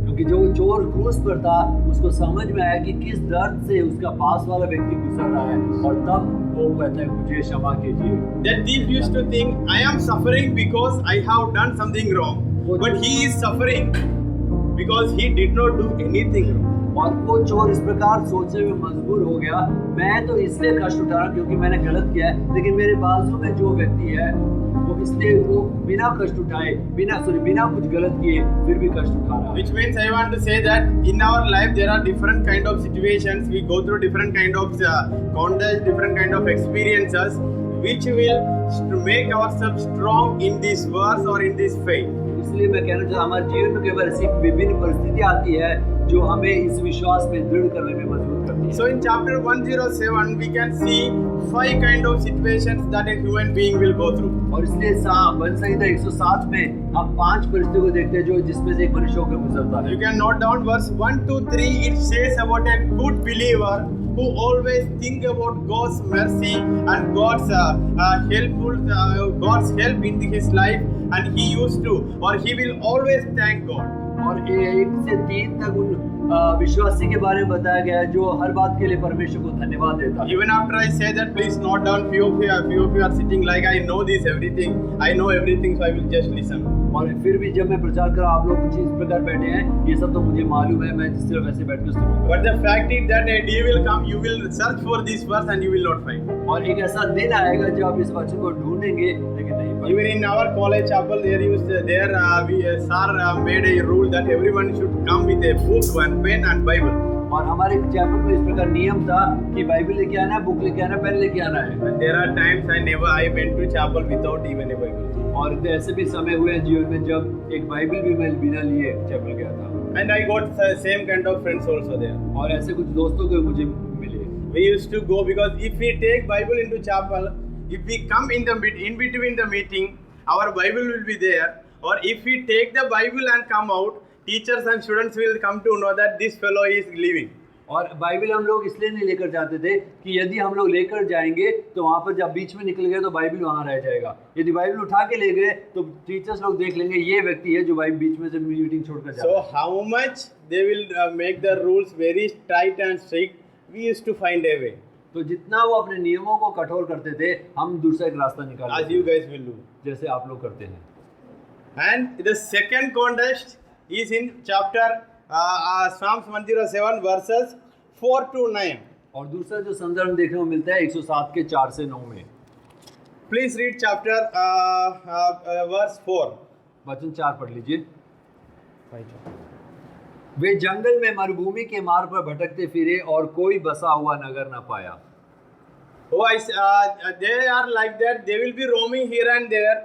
Speaker 2: क्योंकि जो चोर क्रूस पर था उसको समझ में आया कि किस दर्द से उसका पास वाला व्यक्ति गुजर रहा है, और तब वो कहता है मुझे क्षमा कीजिए।
Speaker 1: That thief used to think, I am suffering because I have done something wrong. But he is suffering because he did not do anything wrong.
Speaker 2: और वो चोर इस प्रकार सोचने में मजबूर हो गया, मैं तो इसलिए कष्ट उठा रहा हूँ क्योंकि मैंने गलत किया है, लेकिन मेरे बाजू में जो व्यक्ति है वो इसलिए वो बिना कष्ट उठाए बिना कुछ गलत किए फिर भी कष्ट उठा रहा है।
Speaker 1: Which means I want to say that in our life there are different kind of situations, we go through different kind of context, different kind of experiences, which will make ourselves strong in this verse or in this faith.
Speaker 2: इसलिए मैं कहना चाहता हूँ हमारे जीवन में कई बार ऐसी विभिन्न परिस्थितियाँ आती है जो हमें इस विश्वास में दृढ़ करने में मजबूर करती है।
Speaker 1: So in chapter 107 we can see 5 kind of situations that a human being will go through.
Speaker 2: और इसलिए भजन संहिता 107 में हम 5 परिस्थितियों को देखते हैं जो जिसमें से एक मनुष्य होकर गुजरता है।
Speaker 1: You can note down verse 1 to 3. It says about a good believer who always think about God's mercy and God's God's help in his life, and he used to, or he will always thank God.
Speaker 2: और 1 से 3 तक उन विश्वासी के बारे में बताया गया है जो हर बात के लिए परमेश्वर को धन्यवाद देता है।
Speaker 1: Even after I say that, please note down. Few of you are sitting like I know this everything. I know everything, so I will just listen.
Speaker 2: और फिर भी जब मैं प्रचार कर रहा आप लोग कुछ इस प्रकार बैठे हैं, ये सब तो मुझे मालूम है, मैं सिर्फ ऐसे बैठ कर सुनूंगा।
Speaker 1: But the fact is that a day will come, you will search for this verse and you will not find.
Speaker 2: और एक ऐसा दिन आएगा जब आप इस वचन को ढूंढेंगे लेकिन नहीं पाएंगे।
Speaker 1: Even in our college chapel, sir made a rule that everyone should come with a book, one pen and Bible.
Speaker 2: और हमारे चैपल में इस प्रकार नियम था कि बाइबल लेके आना है, बुक लेके आना है, पेन लेके आना है।
Speaker 1: And there are times I went to chapel without even a Bible.
Speaker 2: और ऐसे भी समय हुए हैं जीवन में जब एक बाइबल भी मैं बिना लिए चैपल गया था।
Speaker 1: And I got the same kind of friends also there.
Speaker 2: और ऐसे कुछ दोस्तों को मुझे मिले।
Speaker 1: We used to go because if we take Bible into chapel, if we come in between the meeting, our Bible will be there. Or if we take the Bible and come out, teachers and students will come to know that this fellow is living.
Speaker 2: और Bible हम लोग इसलिए नहीं लेकर जाते थे कि यदि हम लोग लेकर जाएंगे तो वहाँ पर जब बीच में निकल गए तो बाइबल वहाँ रह जाएगा। यदि बाइबल उठा के ले गए तो टीचर्स लोग देख लेंगे ये व्यक्ति है जो बाइबल बीच में से मीटिंग छोड़कर जाता है।
Speaker 1: So how much they will make the rules very tight and strict, we used to find a way.
Speaker 2: तो जितना वो अपने नियमों को कठोर करते थे हम दूसरा एक रास्ता निकाल
Speaker 1: As you guys will do.
Speaker 2: जैसे आप लोग करते हैं।
Speaker 1: And the second contrast is in chapter Psalms 107 verses 4 to 9.
Speaker 2: और दूसरा जो संदर्भ देखने को मिलता है 107 के 4 से 9 में।
Speaker 1: Please read chapter verse 4.
Speaker 2: वचन 4 पढ़ लीजिए। वे जंगल में मरुभूमि के मार्ग पर भटकते फिरे और कोई बसा हुआ नगर न पाया।
Speaker 1: Oh, they are like that. They will be roaming here and there,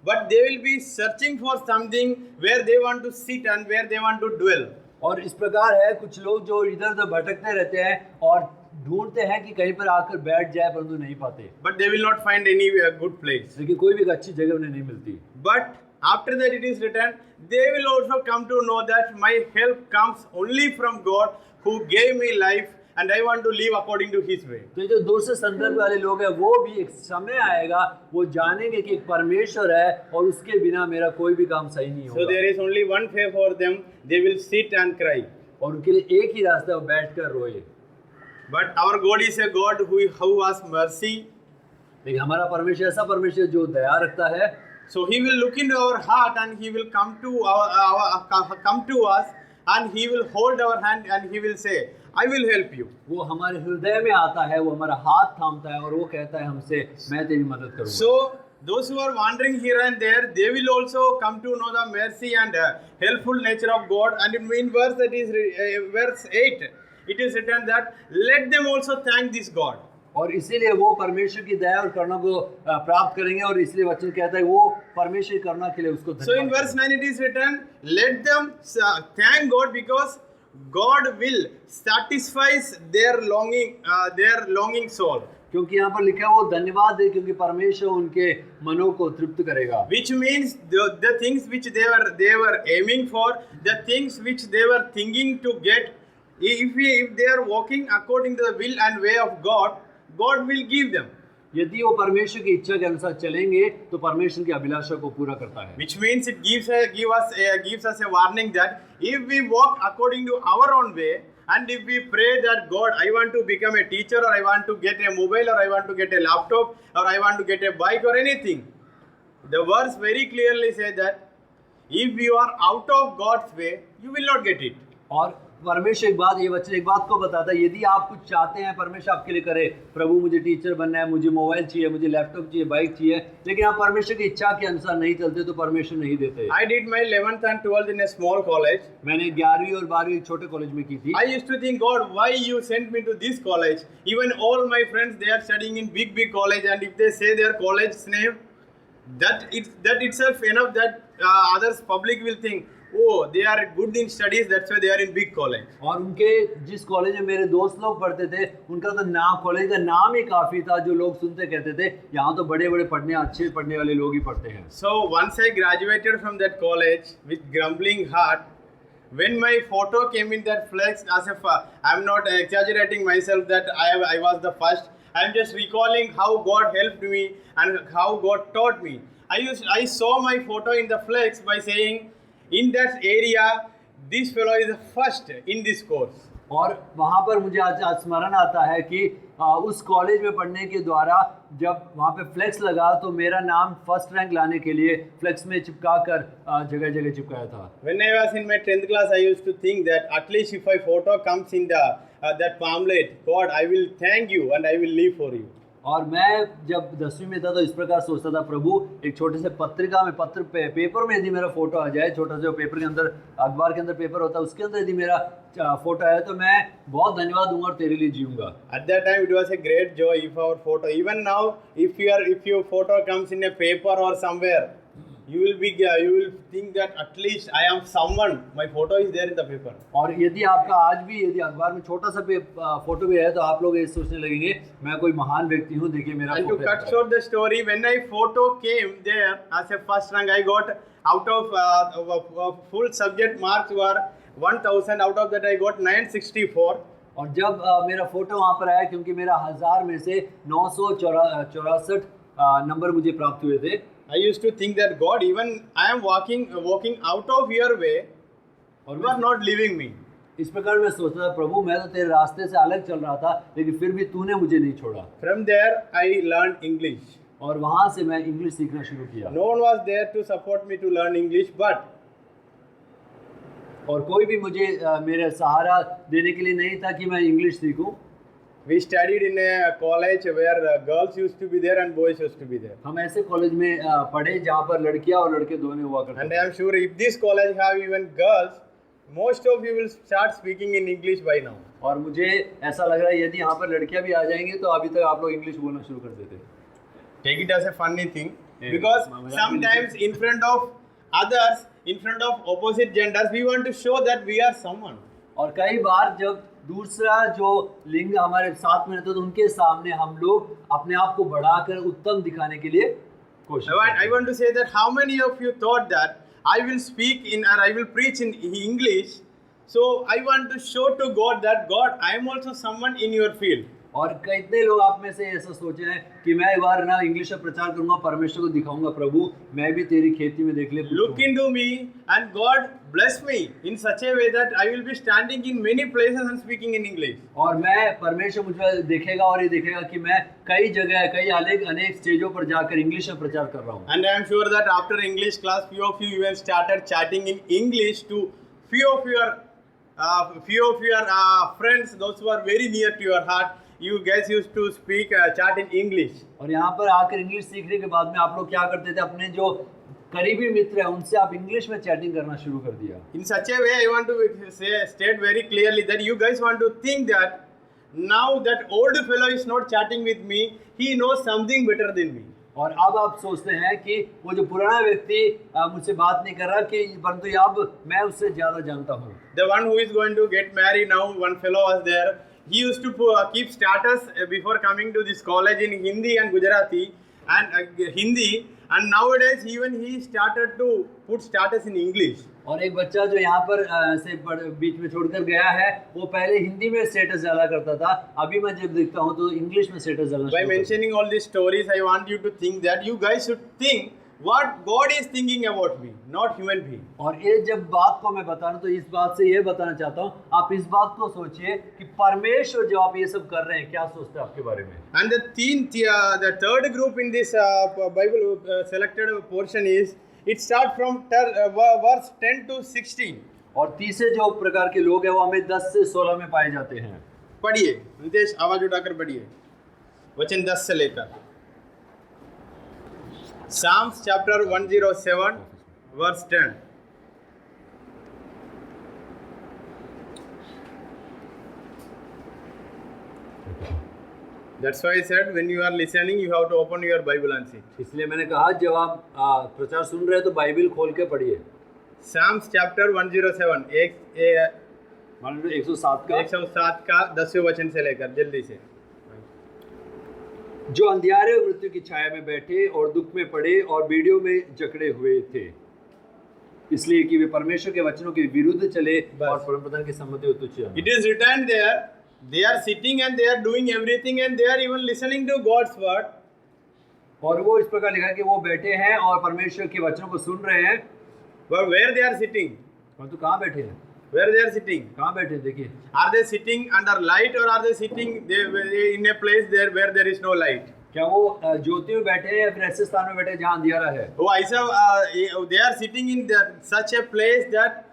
Speaker 1: but they will be searching for something where they want to sit and where they want to dwell.
Speaker 2: और इस प्रकार है कुछ लोग जो इधर उधर भटकते रहते हैं और ढूंढते हैं कि कहीं पर आकर बैठ जाए परंतु नहीं पाते।
Speaker 1: But they will not find any good place.
Speaker 2: लेकिन कोई भी अच्छी जगह उन्हें नहीं मिलती।
Speaker 1: But after that it is written, they will also come to know that my help comes only from God who gave me life and I want to live according to His way.
Speaker 2: तो जो दूसरे संदर्भ वाले लोग हैं वो भी एक समय आएगा वो जानेंगे कि एक परमेश्वर है और उसके बिना मेरा कोई भी काम सही नहीं होगा।
Speaker 1: So there is only one way for them. They will sit and cry.
Speaker 2: और उनके लिए एक ही रास्ता है वो बैठकर रोए।
Speaker 1: But our God is a God who has mercy.
Speaker 2: लेकिन हमारा परमेश्वर ऐसा परमेश्वर जो दया रखता है।
Speaker 1: So He will look into our heart and He will come to us and He will hold our hand and He will say, I will help you.
Speaker 2: वो हमारे हृदय में आता है, वो हमारा हाथ थामता है और वो कहता है हमसे मैं तेरी मदद करूँगा।
Speaker 1: So those who are wandering here and there, they will also come to know the mercy and helpful nature of God. And in verse 8, it is written that let them also thank this God.
Speaker 2: और इसीलिए वो परमेश्वर की दया और करुणा को प्राप्त करेंगे और इसलिए वचन कहता है वो परमेश्वर की करुणा के लिए उसको धन्यवाद।
Speaker 1: So in verse 9 it is written, let them thank God because God will satisfy their longing soul.
Speaker 2: क्योंकि यहाँ पर लिखा है वो धन्यवाद दे क्योंकि परमेश्वर उनके मनों को तृप्त करेगा।
Speaker 1: Which means the things which they were aiming for, the things which they were thinking to get, if they are walking according to the will and way of God, God will give them.
Speaker 2: यदि वो परमेश्वर की इच्छा के अनुसार चलेंगे तो परमेश्वर की अभिलाषा को पूरा करता है।
Speaker 1: Which means it gives us a warning that if we walk according to our own way and if we pray that God, I want to become a teacher or I want to get a mobile or I want to get a laptop or I want to get a bike or anything, the verse very clearly says that if you are out of God's way, you will not get it.
Speaker 2: और परमेश्वर ये वचन एक बात को बताता है यदि आप कुछ चाहते हैं परमेश्वर आपके लिए करे, प्रभु मुझे टीचर बनना है, मुझे मोबाइल चाहिए, मुझे लैपटॉप चाहिए, बाइक चाहिए, लेकिन आप परमेश्वर की इच्छा के अनुसार नहीं चलते तो परमेश्वर नहीं देते।
Speaker 1: I did my 11th and 12th in a small college.
Speaker 2: मैंने 11वीं और 12वीं छोटे कॉलेज में की थी।
Speaker 1: I used to think, God, why you sent me to this college? Even all my friends, they are studying in big college, and if they say their college's name, that itself enough that others public will think, oh, they are good in studies, that's why they are in big college.
Speaker 2: और उनके जिस college में मेरे दोस्त लोग पढ़ते थे उनका तो नाम, कॉलेज का नाम ही काफी था जो लोग सुनते कहते थे यहाँ तो बड़े अच्छे पढ़ने वाले लोग ही पढ़ते हैं।
Speaker 1: So once I graduated from that college with grumbling heart, when my photo came in that flex, I'm not exaggerating myself that I was the first. I'm just recalling how God helped me and how God taught me. I saw my photo in the flex by saying, in that area, this fellow is the first in this course.
Speaker 2: और वहाँ पर मुझे आज स्मरण आता है कि उस कॉलेज में पढ़ने के द्वारा जब वहाँ पे फ्लेक्स लगा तो मेरा नाम फर्स्ट रैंक लाने के लिए फ्लेक्स में चिपका कर जगह जगह चिपकाया था।
Speaker 1: When I was in my 10th class, I used to think that at least if a photo comes in the that pamphlet, God, I will thank you and I will live for you.
Speaker 2: और मैं जब 10वीं में था तो इस प्रकार सोचता था, प्रभु एक छोटे से पत्रिका में पेपर में यदि मेरा फोटो आ जाए, छोटा सा पेपर के अंदर, अखबार के अंदर पेपर होता है, उसके अंदर यदि मेरा फोटो आया तो मैं बहुत धन्यवाद दूंगा और तेरे लिए जीऊंगा।
Speaker 1: At that time it was a great joy if our photo, even now if your photo comes in a paper or somewhere, you will think that at least I am someone, my photo is there in the paper.
Speaker 2: और यदि आपका आज भी यदि अखबार में छोटा सा फोटो भी है तो आप लोग ये सोचने लगेंगे मैं कोई महान व्यक्ति हूँ, देखिए मेरा
Speaker 1: And to cut short the story, when I photo came there as a first rank, I got out of full subject marks were 1000, out of that I got 964.
Speaker 2: और जब मेरा फोटो वहाँ पर आया, क्योंकि मेरा 1000 में से 964 नंबर मुझे प्राप्त हुए थे,
Speaker 1: I used to think that God, even I am walking out of your way,
Speaker 2: और
Speaker 1: you are not leaving me.
Speaker 2: इस प्रकार मैं सोचता था, प्रभु मैं तो तेरे रास्ते से अलग चल रहा था लेकिन फिर भी तूने मुझे नहीं छोड़ा।
Speaker 1: From there I learned English.
Speaker 2: और वहाँ से मैं इंग्लिश सीखना शुरू किया।
Speaker 1: No one was there to support me to learn English, but
Speaker 2: और कोई भी मुझे मेरे सहारा देने के लिए नहीं था कि मैं इंग्लिश सीखूं।
Speaker 1: we studied in a college where girls used to be there and boys used to be there.
Speaker 2: हम ऐसे कॉलेज में पढ़े जहाँ पर लड़कियाँ और लड़के दोनों हुआ करते
Speaker 1: And
Speaker 2: थे।
Speaker 1: I am sure if this college have even girls, most of you will start speaking in English by now.
Speaker 2: और मुझे ऐसा लग रहा है यदि यहाँ पर लड़कियाँ भी आ जाएंगी तो अभी तक आप लोग इंग्लिश बोलना शुरू कर देते।
Speaker 1: Take it as a funny thing,
Speaker 2: Yeah.
Speaker 1: because
Speaker 2: Mama,
Speaker 1: sometimes in front of others, in front of opposite genders, we want to show that we are someone.
Speaker 2: और कई बार जब दूसरा जो लिंग हमारे साथ में रहता है तो उनके सामने हम लोग अपने आप को बढ़ाकर उत्तम दिखाने के लिए कोशिश करते
Speaker 1: I
Speaker 2: हैं।
Speaker 1: want to say that how many of you thought that I will speak in or I will preach in English, so I want to show to God that God, I am also someone in your field.
Speaker 2: और कितने लोग आप में से ऐसा सोचे हैं कि मैं एक बार ना इंग्लिश में प्रचार करूंगा, परमेश्वर को दिखाऊंगा, प्रभु मैं भी तेरी खेती में देख ले।
Speaker 1: Look into me and God bless me in such a way that I will be standing in many places and speaking in English.
Speaker 2: और मैं परमेश्वर मुझ पर देखेगा और ये देखेगा कि मैं कई जगह अनेक स्टेजों पर जाकर इंग्लिश में प्रचार कर रहा हूँ।
Speaker 1: And I am sure that after English class, few of you even started chatting in English to few of your friends, those who are very near to your heart. You guys used to speak, chat in English.
Speaker 2: और यहाँ पर आकर English सीखने के बाद में आप लोग क्या करते थे, अपने जो करीबी मित्र हैं उनसे आप इंग्लिश में चैटिंग करना शुरू कर दिया।
Speaker 1: In such a way, I want to state very clearly that you guys want to think that now that old fellow is not chatting with me, he knows something better than me.
Speaker 2: और अब आप सोचते हैं कि वो जो पुराना व्यक्ति मुझसे बात नहीं कर रहा, कि परंतु अब मैं उससे ज़्यादा जानता हूँ।
Speaker 1: The one who is going to get married now, one fellow was there. He used to keep status before coming to this college in Hindi and Gujarati and Hindi, and nowadays even he started to put status in English.
Speaker 2: और एक बच्चा जो यहाँ पर से बीच में छोड़कर गया है, वो पहले हिंदी में स्टेटस डाला करता था, अभी मैं जब देखता हूँ तो इंग्लिश में स्टेटस डालना।
Speaker 1: By mentioning all these stories, I want you to think that you guys should think what God is thinking about me, not human being.
Speaker 2: और ये जब बात को मैं बता रहा हूँ तो इस बात से ये बताना चाहता हूँ, आप इस बात को सोचिए कि परमेश्वर जो आप ये सब कर रहे हैं क्या सोचते हैं आपके बारे में।
Speaker 1: And the third group in this Bible selected portion is, it starts from verse 10 to 16.
Speaker 2: और तीसरे जो प्रकार के लोग हैं वो हमें 10 से 16 में पाए जाते हैं।
Speaker 1: पढ़िए नितेश, आवाज उठाकर पढ़िए वचन 10 से लेकर। Psalms chapter 107 verse 10. That's why I said when you are listening, you have to open your Bible and see.
Speaker 2: इसलिए मैंने कहा जब आप प्रचार सुन रहे हैं तो बाइबल खोल के पढ़िए।
Speaker 1: Psalms chapter 107
Speaker 2: 107 का
Speaker 1: 107 का 10वें वचन से लेकर जल्दी से।
Speaker 2: जो अंधियारे और मृत्यु की छाया में बैठे और दुख में पड़े और बीड़ियों में जकड़े हुए थे, इसलिए कि वे परमेश्वर के वचनों के विरुद्ध चले और परमप्रधान के सम्मति तुच्छ।
Speaker 1: It is written there, they are sitting and they are doing everything and they are even listening to God's word.
Speaker 2: और वो इस प्रकार लिखा कि वो बैठे हैं और परमेश्वर के वचनों को सुन रहे हैं,
Speaker 1: But where they are sitting?
Speaker 2: परंतु कहाँ बैठे हैं?
Speaker 1: Where they are sitting?
Speaker 2: कहाँ बैठे हैं? देखिए,
Speaker 1: Are they sitting under light or are they sitting in a place there where there is no light?
Speaker 2: क्या वो ज्योति में बैठे हैं या फिर ऐसे स्थान में बैठे हैं जहाँ अंधियारा है?
Speaker 1: Oh, they are sitting in such a place that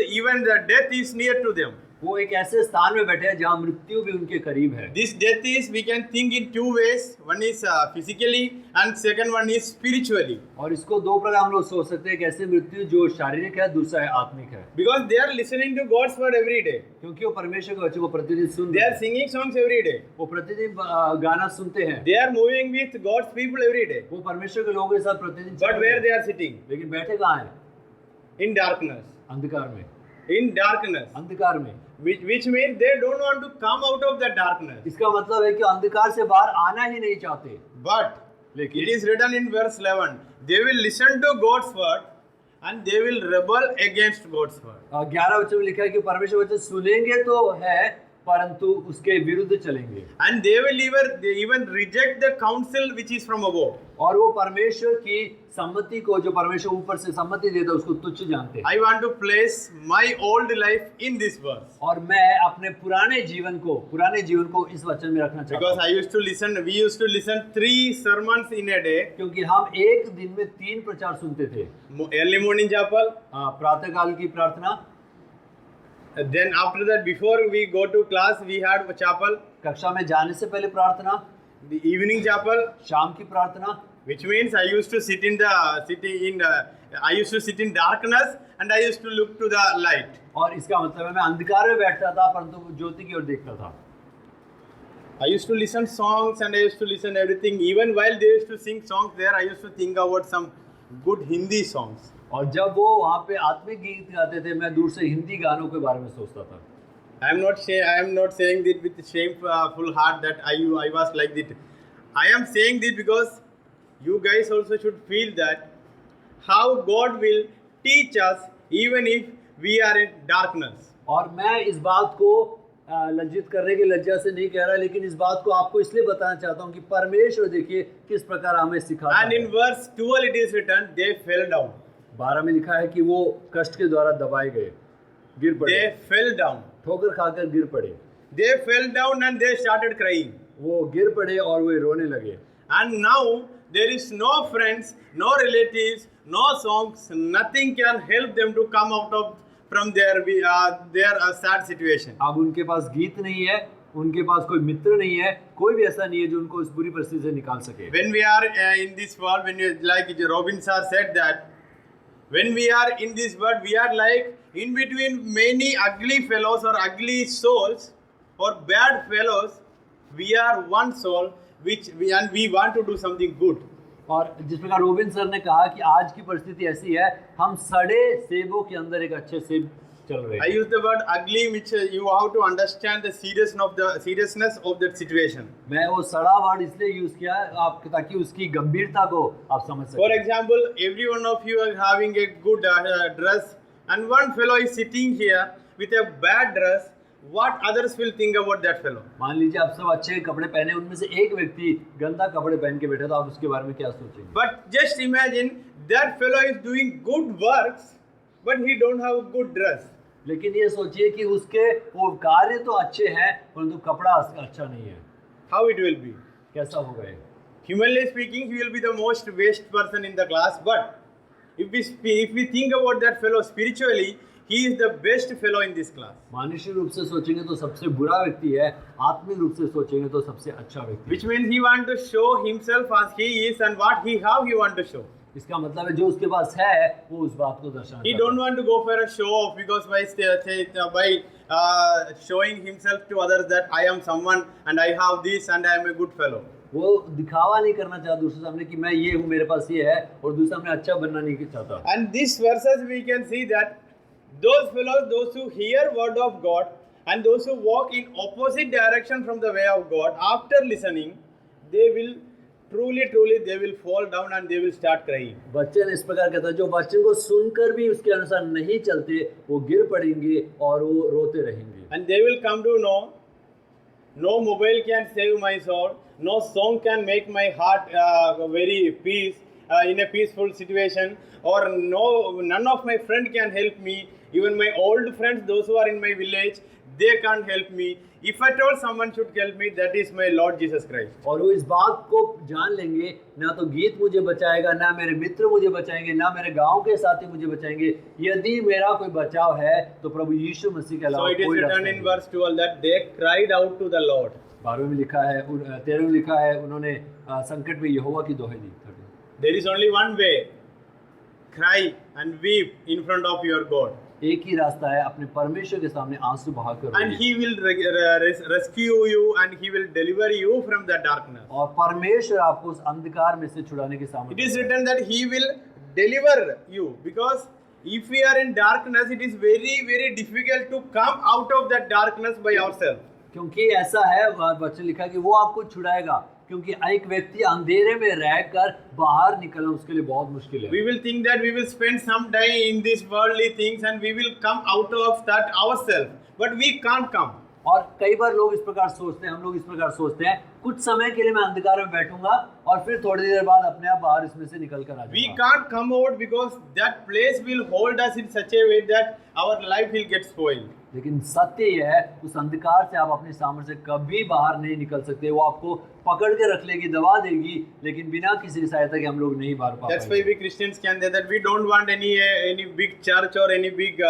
Speaker 1: even the death is near to them.
Speaker 2: वो एक ऐसे स्थान में बैठे हैं जहाँ मृत्यु भी उनके करीब है।
Speaker 1: This death is, we can think in two ways. One is physically and second one is spiritually.
Speaker 2: और इसको दो प्रकार हम लोग सोच सकते हैं, कैसे मृत्यु जो शारीरिक है, दूसरा है आत्मिक है।
Speaker 1: Because they are listening to God's word every day.
Speaker 2: क्योंकि वो परमेश्वर के वचन को प्रतिदिन सुन
Speaker 1: They
Speaker 2: रहे
Speaker 1: are
Speaker 2: हैं,
Speaker 1: singing songs every day.
Speaker 2: वो प्रतिदिन गाना सुनते हैं,
Speaker 1: They are moving with God's people every day.
Speaker 2: वो परमेश्वर के लोगों के साथ प्रतिदिन
Speaker 1: But
Speaker 2: चल
Speaker 1: where
Speaker 2: रहे
Speaker 1: they
Speaker 2: हैं।
Speaker 1: are sitting?
Speaker 2: लेकिन बैठे कहाँ हैं?
Speaker 1: In darkness.
Speaker 2: अंधकार में।
Speaker 1: In darkness.
Speaker 2: अंधकार में।
Speaker 1: Which means they don't want to come out of the darkness.
Speaker 2: इसका मतलब है कि अंधकार से बाहर आना ही नहीं चाहते।
Speaker 1: But
Speaker 2: लेकिन
Speaker 1: it is written in verse 11, they will listen to God's word and they will rebel against God's word.
Speaker 2: 11 वचन में लिखा है कि परमेश्वर वचन सुनेंगे तो है, परंतु उसके विरुद्ध चलेंगे।
Speaker 1: And they will even reject the counsel which is from above.
Speaker 2: और वो परमेश्वर की सम्मति को, जो परमेश्वर ऊपर से सम्मति देता है, उसको तुच्छ जानते हैं।
Speaker 1: I want to place my old life in this verse.
Speaker 2: और मैं अपने पुराने जीवन को इस वचन में रखना चाहता
Speaker 1: Because
Speaker 2: हूँ।
Speaker 1: we used to listen 3 sermons in a day.
Speaker 2: क्योंकि हम एक दिन में 3 प्रचार सुनते थे।
Speaker 1: Early morning chapel.
Speaker 2: प्रातः काल की प्रार्थना,
Speaker 1: Then after that, before we go to class, we had chapel.
Speaker 2: कक्षा में जाने से पहले प्रार्थना,
Speaker 1: The evening chapel,
Speaker 2: शाम की प्रार्थना,
Speaker 1: which means I used to sit in darkness and I used to look to the light.
Speaker 2: और इसका मतलब है मैं अंधकार में बैठता था परंतु ज्योति की ओर देखता था।
Speaker 1: I used to listen songs and I used to listen everything. Even while they used to sing songs there, I used to think about some good Hindi songs.
Speaker 2: और जब वो वहाँ पे आत्मिक गीत गाते थे, मैं दूर से हिंदी गानों के बारे में सोचता था।
Speaker 1: I am not saying this with shameful heart that I was like that. I am saying this because you guys also should feel that how God will teach us even if we are in darkness.
Speaker 2: और मैं इस बात को लज्जित करने की लज्जा से नहीं कह रहा, लेकिन इस बात को आपको इसलिए बताना चाहता हूँ कि परमेश्वर देखिए किस प्रकार हमें सिखाता है।
Speaker 1: And in verse 12 it is written, they fell down.
Speaker 2: 12 में लिखा है कि वो कष्ट के द्वारा दबाए गए, गिर पड़े,
Speaker 1: They fell down.
Speaker 2: ठोकर खाकर गिर पड़े।
Speaker 1: They fell down and they started crying.
Speaker 2: वो गिर पड़े और वो रोने लगे।
Speaker 1: And now there is no friends, no relatives, no songs, nothing can help them to come out of from their sad situation.
Speaker 2: अब उनके पास गीत नहीं है, उनके पास कोई मित्र नहीं है, कोई भी ऐसा नहीं है जो उनको इस बुरी परिस्थिति से निकाल सके।
Speaker 1: When we are in this world, like Robin sir said that, when we are in this world, we are like in between many ugly fellows or ugly souls or bad fellows. We are one soul, and we want to do something good.
Speaker 2: और जिस प्रकार robin sir ने कहा कि आज की परिस्थिति ऐसी है, हम सड़े सेबों के अंदर एक अच्छे सेब चल रहे
Speaker 1: I
Speaker 2: हैं।
Speaker 1: use the word ugly, which you have to understand the seriousness of that situation.
Speaker 2: मैं वो सड़ा वर्ड इसलिए यूज किया आप, ताकि उसकी गंभीरता को आप समझ
Speaker 1: For
Speaker 2: सकें।
Speaker 1: example, every one of you are having a good dress, and one fellow is sitting here with a bad dress. What others will think about that fellow?
Speaker 2: मान लीजिए आप सब अच्छे कपड़े पहने, उनमें से एक व्यक्ति गंदा कपड़े पहन के बैठा, तो आप उसके बारे में क्या सोचेंगे?
Speaker 1: But just imagine that fellow is doing good works, but he don't have a good dress.
Speaker 2: लेकिन ये सोचिए कि उसके वो कार्य तो अच्छे हैं परंतु कपड़ा अच्छा नहीं है,
Speaker 1: How it will be?
Speaker 2: कैसा होगा ये?
Speaker 1: Humanly speaking, he will be the most waste person in the class. But if we think about that fellow spiritually, he is the best fellow in this class.
Speaker 2: मानुषिक रूप से सोचेंगे तो सबसे बुरा व्यक्ति है, आत्मिक रूप से सोचेंगे तो सबसे अच्छा व्यक्ति।
Speaker 1: Which means he want to show himself as he is and what he want to show.
Speaker 2: इसका मतलब है जो उसके पास है वो उस बात को दर्शाना
Speaker 1: He
Speaker 2: चाहता
Speaker 1: don't want to go for a show off because by showing himself to others that I am someone and I have this and I am a good fellow.
Speaker 2: वो दिखावा नहीं करना चाहता दूसरे सामने कि मैं ये हूँ, मेरे पास ये है, और दूसरे सामने अच्छा बनना नहीं चाहता।
Speaker 1: And these verses we can see that those fellows, those who hear word of God and those who walk in opposite direction from the way of God, after listening, they will truly they will fall down and they will start crying.
Speaker 2: वचन इस प्रकार कहता है, जो वचन को सुनकर भी उसके अनुसार नहीं चलते वो गिर पड़ेंगे और वो रोते रहेंगे।
Speaker 1: And they will come to know, no mobile can save my soul, no song can make my heart very peace, in a peaceful situation, or none of my friend can help me. Even my old friends, those who are in my village, they can't help me. If at all someone should help me, that is my Lord Jesus Christ.
Speaker 2: और वो इस बात को जान लेंगे, ना तो गीत मुझे बचाएगा, ना मेरे मित्र मुझे बचाएंगे, ना मेरे गांव के साथी मुझे बचाएंगे। यदि मेरा कोई बचाव है तो प्रभु यीशु मसीह के
Speaker 1: So
Speaker 2: अलावा
Speaker 1: it is
Speaker 2: कोई रास्ता
Speaker 1: written
Speaker 2: नहीं।
Speaker 1: in verse 12 that they cried out to the Lord.
Speaker 2: 12 में लिखा है, 13 में लिखा है, उन्होंने संकट में यहोवा की दोहाई दी।
Speaker 1: There is only one way: cry and weep in front of your God.
Speaker 2: एक ही रास्ता है, अपने परमेश्वर के सामने आंसू बहाकर
Speaker 1: And
Speaker 2: रोइए।
Speaker 1: He will rescue you, and He will deliver you from the darkness.
Speaker 2: और परमेश्वर आपको उस अंधकार में से छुड़ाने की
Speaker 1: It
Speaker 2: सामर्थ्य
Speaker 1: is
Speaker 2: है।
Speaker 1: written that He will deliver you, because if we are in darkness, it is very, very difficult to come out of that darkness by ourselves.
Speaker 2: क्योंकि ऐसा है, वचन लिखा कि वो आपको छुड़ाएगा, क्योंकि एक व्यक्ति अंधेरे में रहकर बाहर निकलना उसके लिए बहुत मुश्किल है।
Speaker 1: We will think that we will spend some time in these worldly things and we will come out of that ourselves, but we can't come.
Speaker 2: और कई बार लोग इस प्रकार सोचते हैं, हम लोग इस प्रकार सोचते हैं, कुछ समय के लिए मैं अंधकार में बैठूंगा और फिर थोड़ी देर बाद अपने आप बाहर इसमें से निकल कर आ
Speaker 1: We
Speaker 2: जाऊंगा।
Speaker 1: can't come out because that place will hold us in such a way that our life will get spoiled.
Speaker 2: लेकिन सत्य यह है, उस अंधकार से आप अपनी सामर्थ्य से कभी बाहर नहीं निकल सकते। वो आपको पकड़ के रख लेगी, दबा देगी, लेकिन बिना किसी सहायता के हम लोग नहीं बाहर पा
Speaker 1: That's why
Speaker 2: पाएंगे।
Speaker 1: we Christians can say that we don't want any big church or any big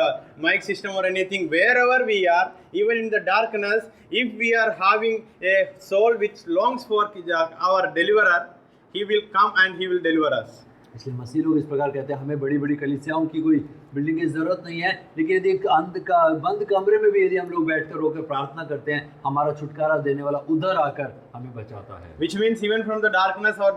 Speaker 1: mic system or anything. Wherever we are, even in the darkness, if we are having a soul which longs for our deliverer, He will come and He will deliver us.
Speaker 2: इसलिए मसीह लोग इस प्रकार कहते हैं, हमें बड़ी बड़ी कलीसियाओं की कोई बिल्डिंग की जरूरत नहीं है, लेकिन यदि एक बंद कमरे में भी यदि हम लोग बैठकर रोकर प्रार्थना करते हैं, हमारा छुटकारा देने वाला उधर आकर हमें बचाता है।
Speaker 1: Which means even from the darkness, our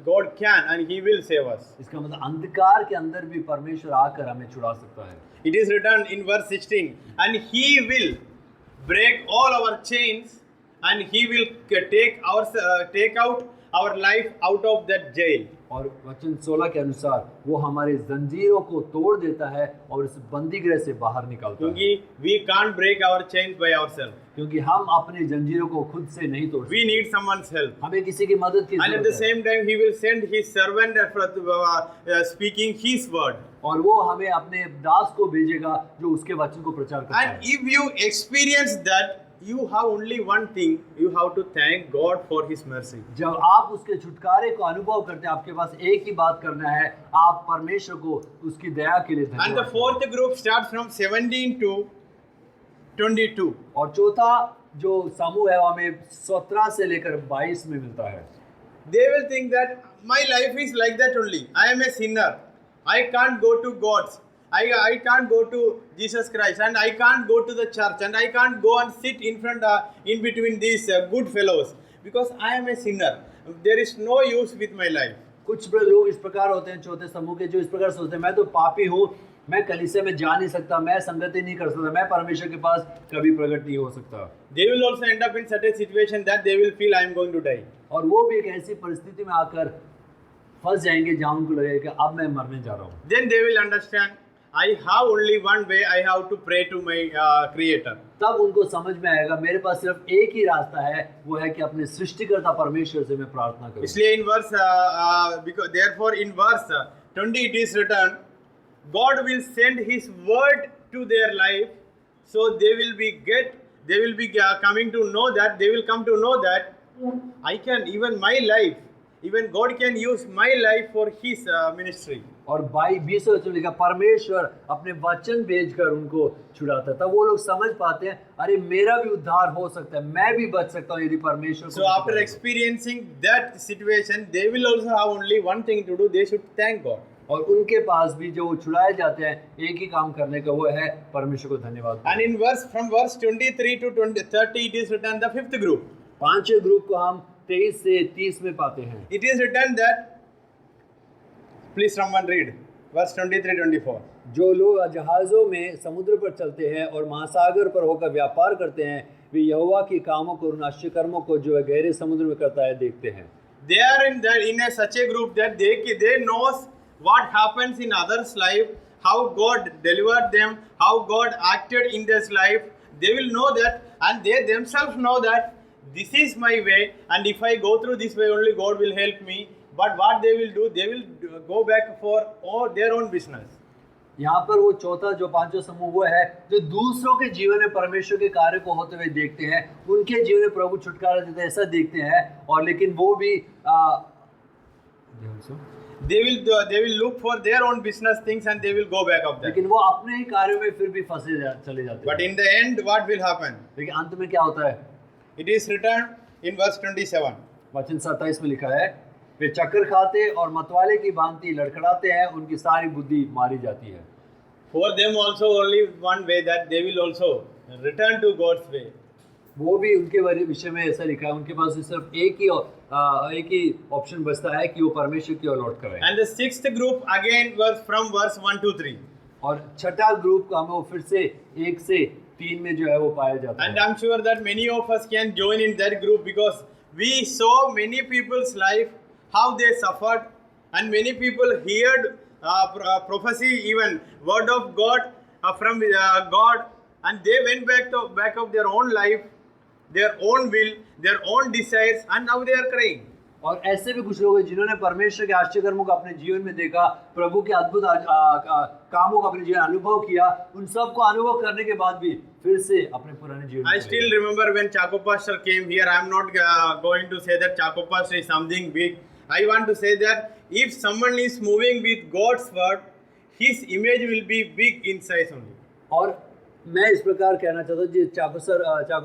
Speaker 1: God can and He will save us.
Speaker 2: इसका मतलब अंधकार के अंदर भी परमेश्वर आकर हमें छुड़ा सकता है।
Speaker 1: It is written in verse 16, and He will break all our chains, and He will take out our life out of that jail.
Speaker 2: और वचन 16 के अनुसार वो हमारे जंजीरों को तोड़ देता है और इस बंदीगृह से बाहर निकालता है।
Speaker 1: क्योंकि we can't break our chains by ourselves.
Speaker 2: क्योंकि हम अपने जंजीरों को खुद से नहीं तोड़
Speaker 1: We
Speaker 2: सकते,
Speaker 1: need someone's help.
Speaker 2: हमें किसी की मदद की
Speaker 1: And at the
Speaker 2: जरूरत है।
Speaker 1: same time, He will send His servant speaking His word.
Speaker 2: और वो हमें अपने दास को भेजेगा जो उसके वचन को प्रचार करता
Speaker 1: And
Speaker 2: है।
Speaker 1: if you experience that, you have only one thing: you have to thank God for His mercy.
Speaker 2: जब आप उसके छुटकारे को अनुभव करते हैं, आपके पास एक ही बात करना है, आप परमेश्वर को उसकी दया के लिए
Speaker 1: And the
Speaker 2: धन्यवाद करें।
Speaker 1: fourth group starts from 17 to 22.
Speaker 2: और चौथा जो समूह है वो हमें 17 से लेकर 22 में मिलता है।
Speaker 1: They will think that my life is like that only. I am a sinner. I can't go to God. I can't go to Jesus Christ, and I can't go to the church, and I can't go and sit in between these good fellows because I am a sinner. There is no use with my life.
Speaker 2: कुछ लोग इस प्रकार होते हैं चौथे समूह के, जो इस प्रकार सोचते हैं, मैं तो पापी हूँ, मैं कलीसिया में जा नहीं सकता, मैं संगति नहीं कर सकता, मैं परमेश्वर के पास कभी प्रकट नहीं हो सकता।
Speaker 1: They will also end up in such a situation that they will feel I am going to die.
Speaker 2: और वो भी एक ऐसी परिस्थिति में आकर फंस जाएंगे जहाँ उनको लगेगा कि अब मैं मरने जा रहा हूँ।
Speaker 1: Then they will understand I have only one way. I have to pray to my Creator.
Speaker 2: तब उनको समझ में आएगा मेरे पास सिर्फ एक ही रास्ता है, वो है कि अपने सृष्टिकर्ता परमेश्वर से मैं प्रार्थना करूं।
Speaker 1: इसलिए in verse because therefore in verse 20 it is written, God will send His word to their life, so they will be coming to know that, they will come to know that I can, even my life, even God can use my life for His ministry.
Speaker 2: और 22 वचन लिखा, परमेश्वर अपने वचन भेजकर उनको छुड़ाता है। तब वो लोग समझ पाते हैं, अरे मेरा भी उद्धार हो सकता है, मैं भी बच सकता हूँ यदि परमेश्वर को
Speaker 1: So after experiencing that situation, they will also have only one thing to do. They should thank God.
Speaker 2: और उनके पास भी जो छुड़ाए जाते हैं, एक ही काम करने का, वो है परमेश्वर को धन्यवाद।
Speaker 1: And in from verse 23 to 30 it is written, the fifth group.
Speaker 2: पांचवें ग्रुप को हम 23 से 30 में पाते हैं।
Speaker 1: It is written that, please someone read verse 23-24.
Speaker 2: जो लोग जहाज़ों में समुद्र पर चलते हैं और महासागर पर होकर व्यापार करते हैं, वे यहोवा के कामों को, उन आश्चर्य कर्मों को जो गहरे समुद्र में करता है, देखते हैं।
Speaker 1: They are in such a group that they knows what happens in others' life, how God delivered them, how God acted in this life. They will know that, and they themselves know that this is my way, and if I go through this way only, God will help me. but what they will do, they will go back for their own business.
Speaker 2: यहाँ पर वो चौथा जो पांचवा समूह वो है जो दूसरों के जीवन में परमेश्वर के कार्य को होते हुए देखते हैं, उनके जीवन में प्रभु छुटकारा देते हैं ऐसा देखते हैं, और लेकिन वो भी
Speaker 1: They will look for their own business things and they will go back of that.
Speaker 2: लेकिन वो अपने ही कार्यों में फिर भी चले जाते
Speaker 1: But
Speaker 2: हैं।
Speaker 1: in the end, what will happen?
Speaker 2: लेकिन अंत में क्या होता है?
Speaker 1: It is written in verse 27.
Speaker 2: वचन 27 में लिखा है, वे चक्कर खाते और मतवाले की भांति लड़खड़ाते हैं, उनकी सारी बुद्धि मारी जाती है।
Speaker 1: For them also only one way, that they will also return to God's way.
Speaker 2: वो भी उनके विषय में ऐसा लिखा है, उनके पास सिर्फ एक ही ऑप्शन बचता है कि वो परमेश्वर की ओर लौट कर आए।
Speaker 1: And the sixth group again was from verse 1 to 3.
Speaker 2: और छठा ग्रुप का हमें वो फिर से 1 से 3 में जो है वो पाया जाता
Speaker 1: And
Speaker 2: है।
Speaker 1: I'm sure that many of us can join in that group, because we saw many people's life, how they suffered, and many people heard prophecy, even word of God from God, and they went back of their own life, their own will, their own desires, and now they are crying.
Speaker 2: और ऐसे भी कुछ लोग हैं जिन्होंने परमेश्वर के आश्चर्य कर्मों को अपने जीवन में देखा, प्रभु के अद्भुत कामों को अपने जीवन अनुभव किया, उन सब को अनुभव करने के बाद भी फिर से अपने पुराने जीवन
Speaker 1: I still remember when Chaco Pastor came here. I'm not going to say that Chaco Pastor is something big. I want to say that if someone is moving with God's word, his image will be big in size only.
Speaker 2: और मैं इस प्रकार कहना चाहता हूँ, जी चाको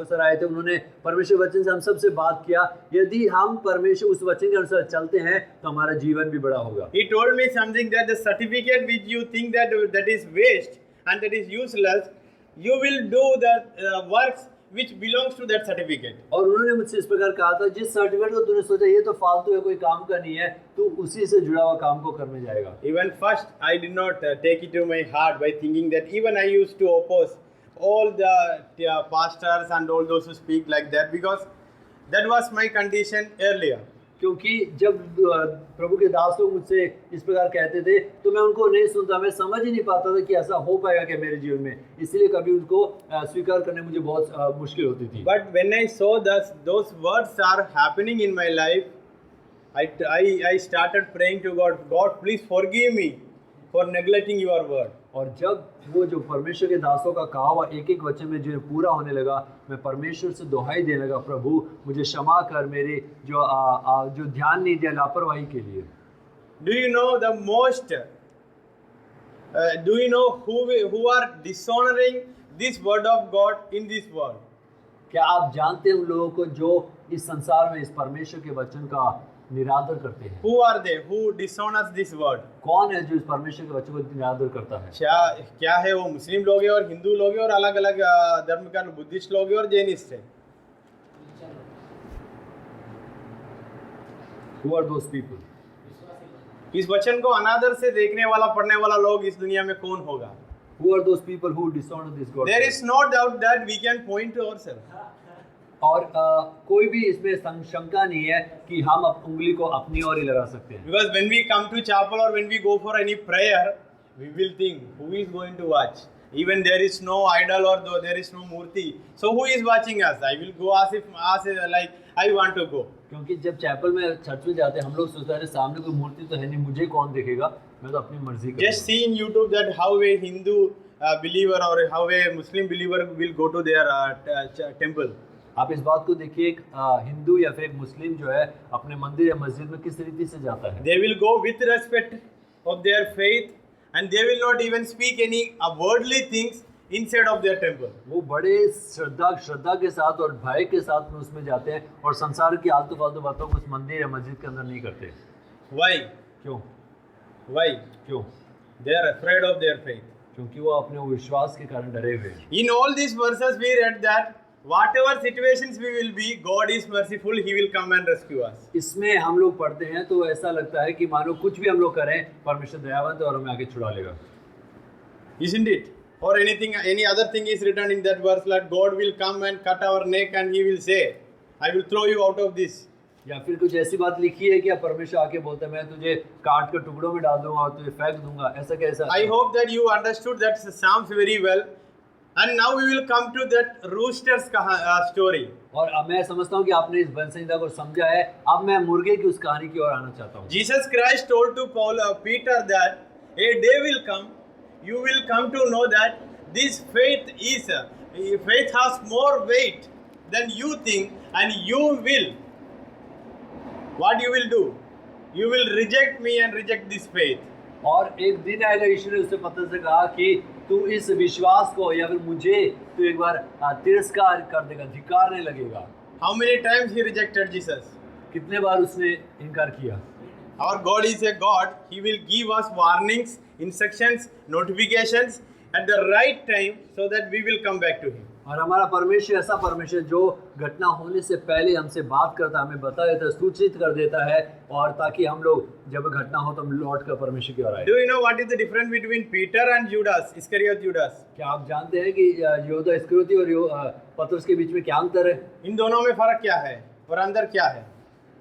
Speaker 2: sir आए थे, उन्होंने परमेश्वर वचन से हम सब से बात किया, यदि हम परमेश्वर उस वचन के अनुसार चलते हैं तो हमारा जीवन भी बड़ा होगा।
Speaker 1: He told me something, that the certificate which you think that is waste and that is useless, you will do the works which belongs to that certificate.
Speaker 2: और उन्होंने मुझसे इस प्रकार कहा था, जिस सर्टिफिकेट को तूने सोचा ये तो फालतू है, कोई काम का नहीं है, तू उसी से जुड़ा हुआ काम को करने जाएगा।
Speaker 1: Even first, I did not take it to my heart by thinking that even I used to oppose all the pastors and all those who speak like that, because that was my condition earlier.
Speaker 2: क्योंकि जब प्रभु के दास लोग मुझसे इस प्रकार कहते थे तो मैं उनको नहीं सुनता, मैं समझ ही नहीं पाता था कि ऐसा हो पाएगा क्या मेरे जीवन में, इसलिए कभी उनको स्वीकार करने मुझे बहुत मुश्किल होती थी।
Speaker 1: But when I saw those words are happening in my life, I started praying to God, God please forgive me for neglecting your word.
Speaker 2: और जब वो जो परमेश्वर के दासों का कहा हुआ एक एक वचन में जो पूरा होने लगा, मैं परमेश्वर से दुहाई देने लगा, प्रभु मुझे क्षमा कर मेरे जो ध्यान नहीं दिया लापरवाही के लिए।
Speaker 1: Do you know the most? Do you know who are dishonoring this word of God in this world?
Speaker 2: क्या आप जानते हैं उन लोगों को जो इस संसार में इस परमेश्वर के वचन का निरादर करते हैं?
Speaker 1: Who are they? Who dishonors this word?
Speaker 2: कौन है जो इस परमेश्वर के वचन को निरादर करता है?
Speaker 1: क्या है वो? मुस्लिम लोग हैं और हिंदू लोग हैं और अलग अलग धर्म का बुद्धिस्ट लोग हैं और जैनिस्ट हैं।
Speaker 2: Who are those people?
Speaker 1: इस वचन को अनादर से देखने वाला पढ़ने वाला लोग इस दुनिया में कौन होगा?
Speaker 2: Who are those people who dishonor this God?
Speaker 1: There is no doubt that we can point to ourselves.
Speaker 2: और कोई भी इसमें शंका नहीं है कि हम उंगली को अपनी ओर ही लगा सकते हैं।
Speaker 1: Because when we come to chapel or when we go for any prayer, we will think, who is going to watch? Even there is no idol or there is no murti. So who is watching us? I will go as like I want to go.
Speaker 2: क्योंकि जब chapel में church में जाते हैं हम लोग सोचते हैं सामने कोई मूर्ति तो है नहीं, मुझे कौन देखेगा, मैं तो अपनी मर्जी करूंगा।
Speaker 1: Just see in YouTube that how a Hindu believer or how a Muslim believer will go to their temple.
Speaker 2: आप इस बात को देखिए, एक हिंदू या फिर एक मुस्लिम जो है अपने मंदिर या मस्जिद में किस रीति से जाता है।
Speaker 1: They will go with respect of their faith and they will not even speak any worldly things inside of their temple.
Speaker 2: वो बड़े श्रद्धा के साथ और भय के साथ में उसमें जाते हैं और संसार की आलतू फालतू बातों को उस मंदिर या मस्जिद के अंदर नहीं करते।
Speaker 1: Why?
Speaker 2: क्यों?
Speaker 1: Why?
Speaker 2: क्यों?
Speaker 1: They are afraid of their faith.
Speaker 2: क्योंकि वो अपने विश्वास के कारण डरे हुए हैं।
Speaker 1: In all these verses we read that whatever situations we will be, God is merciful, He will come and rescue us.
Speaker 2: इसमें हम लोग पढ़ते हैं तो ऐसा लगता है कि मानो कुछ भी हम लोग करें परमेश्वर दयावंत है और हमें आगे छुड़ा लेगा।
Speaker 1: Isn't it? Or any other thing is written in that verse that God will come and cut our neck and He will say, I will throw you out of this.
Speaker 2: या फिर कुछ ऐसी बात लिखी है कि परमेश्वर आके बोलता है मैं तुझे काट कर टुकड़ों में डाल दूंगा और तुझे फेंक दूंगा, ऐसा कैसा?
Speaker 1: I hope that you understood that Psalms very well. And now we will come to that rooster's story.
Speaker 2: और अब मैं समझता हूँ कि आपने इस वचन संहिता को समझा है। अब मैं मुर्गे की उस कहानी की ओर आना चाहता हूँ।
Speaker 1: Jesus Christ told to Peter that a day will come, you will come to know that this faith has more weight than you think, and you will, what you will do? You will reject me and reject this faith.
Speaker 2: और एक दिन आएगा, यीशु ने उससे पत्र से कहा कि तू इस विश्वास को या फिर मुझे तू एक बार तिरस्कार कर देगा, धिक्कारने लगेगा।
Speaker 1: How many times he rejected Jesus?
Speaker 2: कितने बार उसने इनकार किया।
Speaker 1: Our God is a God. He will give us warnings, instructions, notifications at the right time so that we will come back to Him.
Speaker 2: और हमारा परमेश्वर ऐसा परमेश्वर जो घटना होने से पहले हमसे बात करता है, हमें बता देता है, सूचित कर देता है, और ताकि हम लोग जब घटना हो तो हम लौट कर परमेश्वर की ओर आए।
Speaker 1: Do you know what is the difference between Peter and Judas, Iscariot Judas?
Speaker 2: क्या आप जानते हैं कि यहूदा इस्करियोती और पतरस के बीच में क्या अंतर है?
Speaker 1: इन दोनों में फर्क क्या है और अंदर क्या है?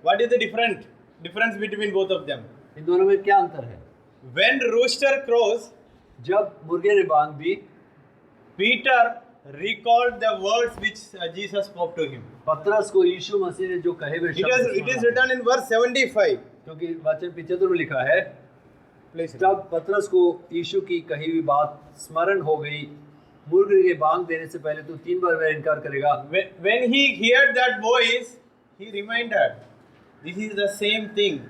Speaker 1: What is the difference between both of them?
Speaker 2: इन दोनों में क्या अंतर है?
Speaker 1: When rooster crows,
Speaker 2: जब मुर्गे ने बांग दी,
Speaker 1: Peter recalled the words which Jesus spoke to him.
Speaker 2: पतरस को यीशु मसीह ने जो कहे हुए
Speaker 1: It is written in verse 75.
Speaker 2: क्योंकि वचन 75 में लिखा है,
Speaker 1: Please.
Speaker 2: तब पतरस को यीशु की कही हुई बात स्मरण हो गई, मुर्गे के बांग देने से पहले तू 3 बार मेरा इनकार करेगा।
Speaker 1: When he heard that voice, he reminded, this is the same thing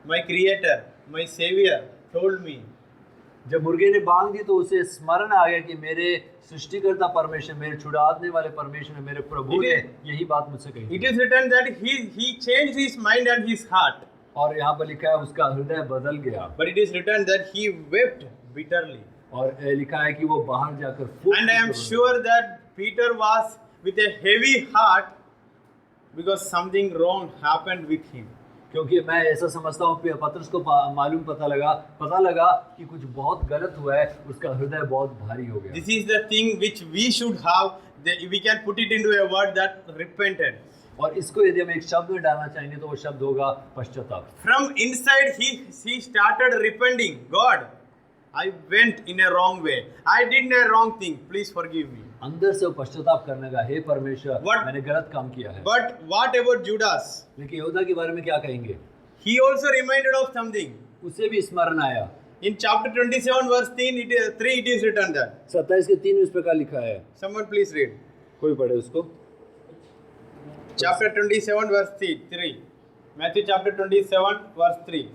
Speaker 1: my creator, my savior told me.
Speaker 2: जब मुर्गे ने बांग दी तो उसे स्मरण आ गया कि मेरे सृष्टिकर्ता परमेश्वर, मेरे छुड़ाने वाले परमेश्वर, मेरे प्रभु ने यही बात मुझसे कही।
Speaker 1: It is written that he changed his mind and his heart.
Speaker 2: और यहाँ पर लिखा है उसका हृदय बदल गया।
Speaker 1: But it is written that he wept bitterly.
Speaker 2: और लिखा है कि वो बाहर जाकर फूट
Speaker 1: And I am sure that Peter was with a heavy heart because something wrong happened with him.
Speaker 2: क्योंकि मैं ऐसा समझता हूँ कि पतरस को मालूम पता लगा कि कुछ बहुत गलत हुआ है, उसका हृदय बहुत भारी हो गया।
Speaker 1: This is the thing which we should have. We can put it into a word that repented.
Speaker 2: और इसको यदि हम एक शब्द में डालना चाहेंगे तो वो शब्द होगा पश्चाताप।
Speaker 1: From inside he started repenting. God, I went in a wrong way. I did a wrong thing. Please forgive me.
Speaker 2: अंदर से वो पश्चाताप करने का, हे परमेश्वर मैंने गलत काम किया है।
Speaker 1: But what about Judas?
Speaker 2: लेकिन यहूदा के बारे में क्या कहेंगे?
Speaker 1: He also reminded of something.
Speaker 2: उसे भी स्मरण आया।
Speaker 1: In chapter 27 verse 3 it is written that.
Speaker 2: 27 के 3 में इस प्रकार लिखा है।
Speaker 1: Someone please read.
Speaker 2: कोई पढ़े उसको।
Speaker 1: Chapter 27 verse 3. Matthew chapter 27 verse 3.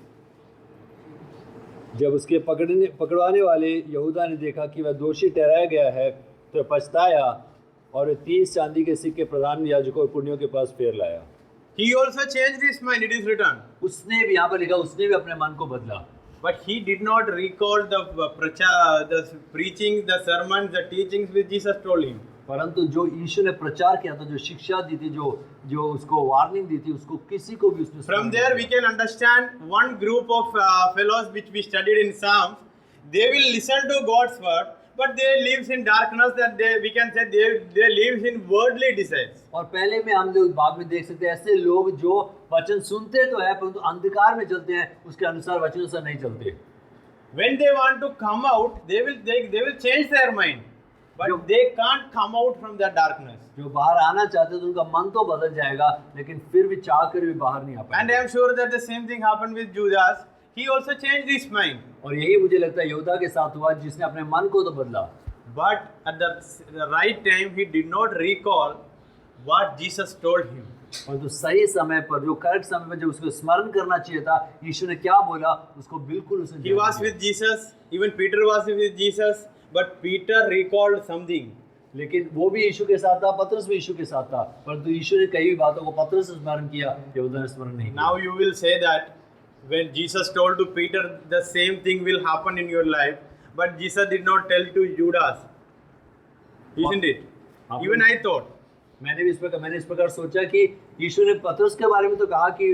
Speaker 2: जब उसके पकड़वाने वाले यहूदा ने देखा कि वह दोषी ठहराया गया है तो पछताया और 30 चांदी के सिक्के प्रधान याजकों और पुण्यों के पास फेर लाया।
Speaker 1: He also changed his mind. It is written.
Speaker 2: उसने भी, यहाँ पर लिखा, उसने भी अपने मन को बदला।
Speaker 1: But he did not recall the preaching, the sermons, the teachings which Jesus told him.
Speaker 2: परंतु जो यीशु ने प्रचार किया था, जो शिक्षा दी थी, जो उसको वार्निंग दी थी, उसको किसी को भी उसने।
Speaker 1: From there we can understand one group of fellows which we studied in Psalms. They will listen to God's word, but they lives in darkness. That we can say they lives in worldly desires.
Speaker 2: और पहले में हम लोग बाद में देख सकते हैं ऐसे लोग जो वचन सुनते तो है परंतु अंधकार में चलते हैं, उसके अनुसार वचनों से नहीं चलते।
Speaker 1: When they want to come out, they will change their mind, but they can't come out from the darkness.
Speaker 2: जो बाहर आना चाहते हैं तो उनका मन तो बदल जाएगा, लेकिन फिर भी चाह कर भी बाहर नहीं आ पाएंगे।
Speaker 1: And I am sure that the same thing happened with Judas. He also changed his mind.
Speaker 2: और यही मुझे लगता है यहूदा के साथ हुआ, जिसने अपने मन को तो बदला।
Speaker 1: But at the right time, he did not recall what Jesus told him.
Speaker 2: और तो सही समय पर, जो करेक्ट समय पर, जब उसको स्मरण करना चाहिए था, यीशु ने क्या बोला, उसको बिल्कुल उसने।
Speaker 1: He was with Jesus. Even Peter was with Jesus. But Peter recalled something.
Speaker 2: लेकिन वो भी यीशु के साथ था, पतरस भी यीशु के साथ था, परंतु यीशु ने कई बातों को पतरस से स्मरण किया, यहूदा ने स्मरण नहीं किया।
Speaker 1: Now you will say that when Jesus told to Peter the same thing will happen in your life, but Jesus did not tell to Judas, isn't it? Even I thought.
Speaker 2: मैंने इस प्रकार सोचा कि यीशु ने पतरस के बारे में तो कहा कि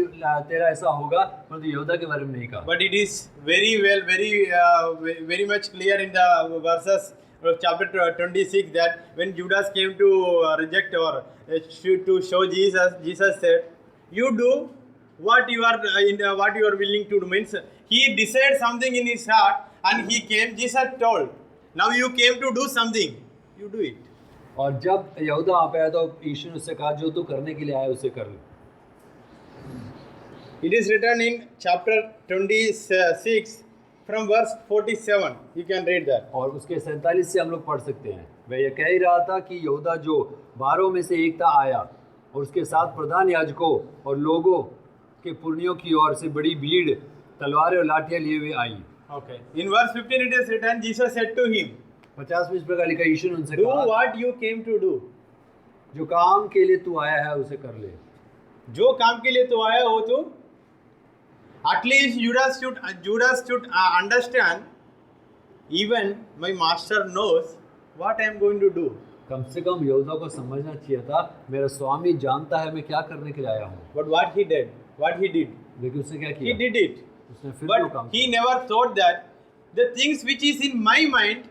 Speaker 2: तेरा ऐसा होगा, परंतु यहूदा के बारे में नहीं कहा।
Speaker 1: But it is very much clear in the verses of chapter 26 that when Judas came to reject or to show Jesus, Jesus said, "You do what you are willing to do." Means he decided something in his heart and he came. Jesus told, "Now you came to do something. You do it."
Speaker 2: और जब यहूदा वहाँ पे आया तो यीशु ने उससे कहा जो तू करने के लिए आया उसे कर ले।
Speaker 1: It is written in chapter 26 from verse 47. You can read that.
Speaker 2: और उसके 47 से हम लोग पढ़ सकते हैं। वह ये कह ही रहा था कि यहूदा जो 12 में से एक था आया और उसके साथ प्रधान याजकों और लोगों के पुरनियों की ओर से बड़ी भीड़ तलवारें और लाठियां लिए हुए आई।
Speaker 1: Okay. In verse 15 it is written, Jesus said to him,
Speaker 2: 50 में इस प्रकार लिखा, यीशु ने उनसे
Speaker 1: do
Speaker 2: कहा
Speaker 1: what you came to do.
Speaker 2: जो काम के लिए तू आया है उसे कर ले।
Speaker 1: जो काम के लिए तो आया हो तो at least Judas should understand, even my master knows what I am going to do.
Speaker 2: कम से कम यहूदा को समझना चाहिए था मेरा स्वामी जानता है मैं क्या करने के लिए आया हूँ।
Speaker 1: But what he did,
Speaker 2: लेकिन उसने क्या
Speaker 1: he
Speaker 2: किया?
Speaker 1: did it.
Speaker 2: उसने फिर जो
Speaker 1: But
Speaker 2: काम
Speaker 1: he
Speaker 2: किया।
Speaker 1: never thought that the things which is in my mind,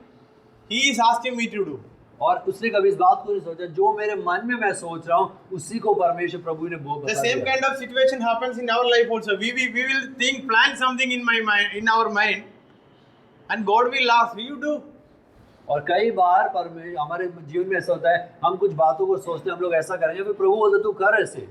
Speaker 1: he is asking me to do.
Speaker 2: और उसने कभी इस बात को नहीं सोचा जो मेरे मन में मैं सोच रहा हूँ उसी को परमेश्वर प्रभु ने वो
Speaker 1: The
Speaker 2: बता
Speaker 1: same
Speaker 2: दिया।
Speaker 1: kind of situation happens in our life also. We will plan something in our mind, and God will ask, will you do?
Speaker 2: और कई बार परमेश्वर हमारे जीवन में ऐसा होता है हम कुछ बातों को सोचते हैं हम लोग ऐसा करेंगे फिर प्रभु बोलते तू कर ऐसे।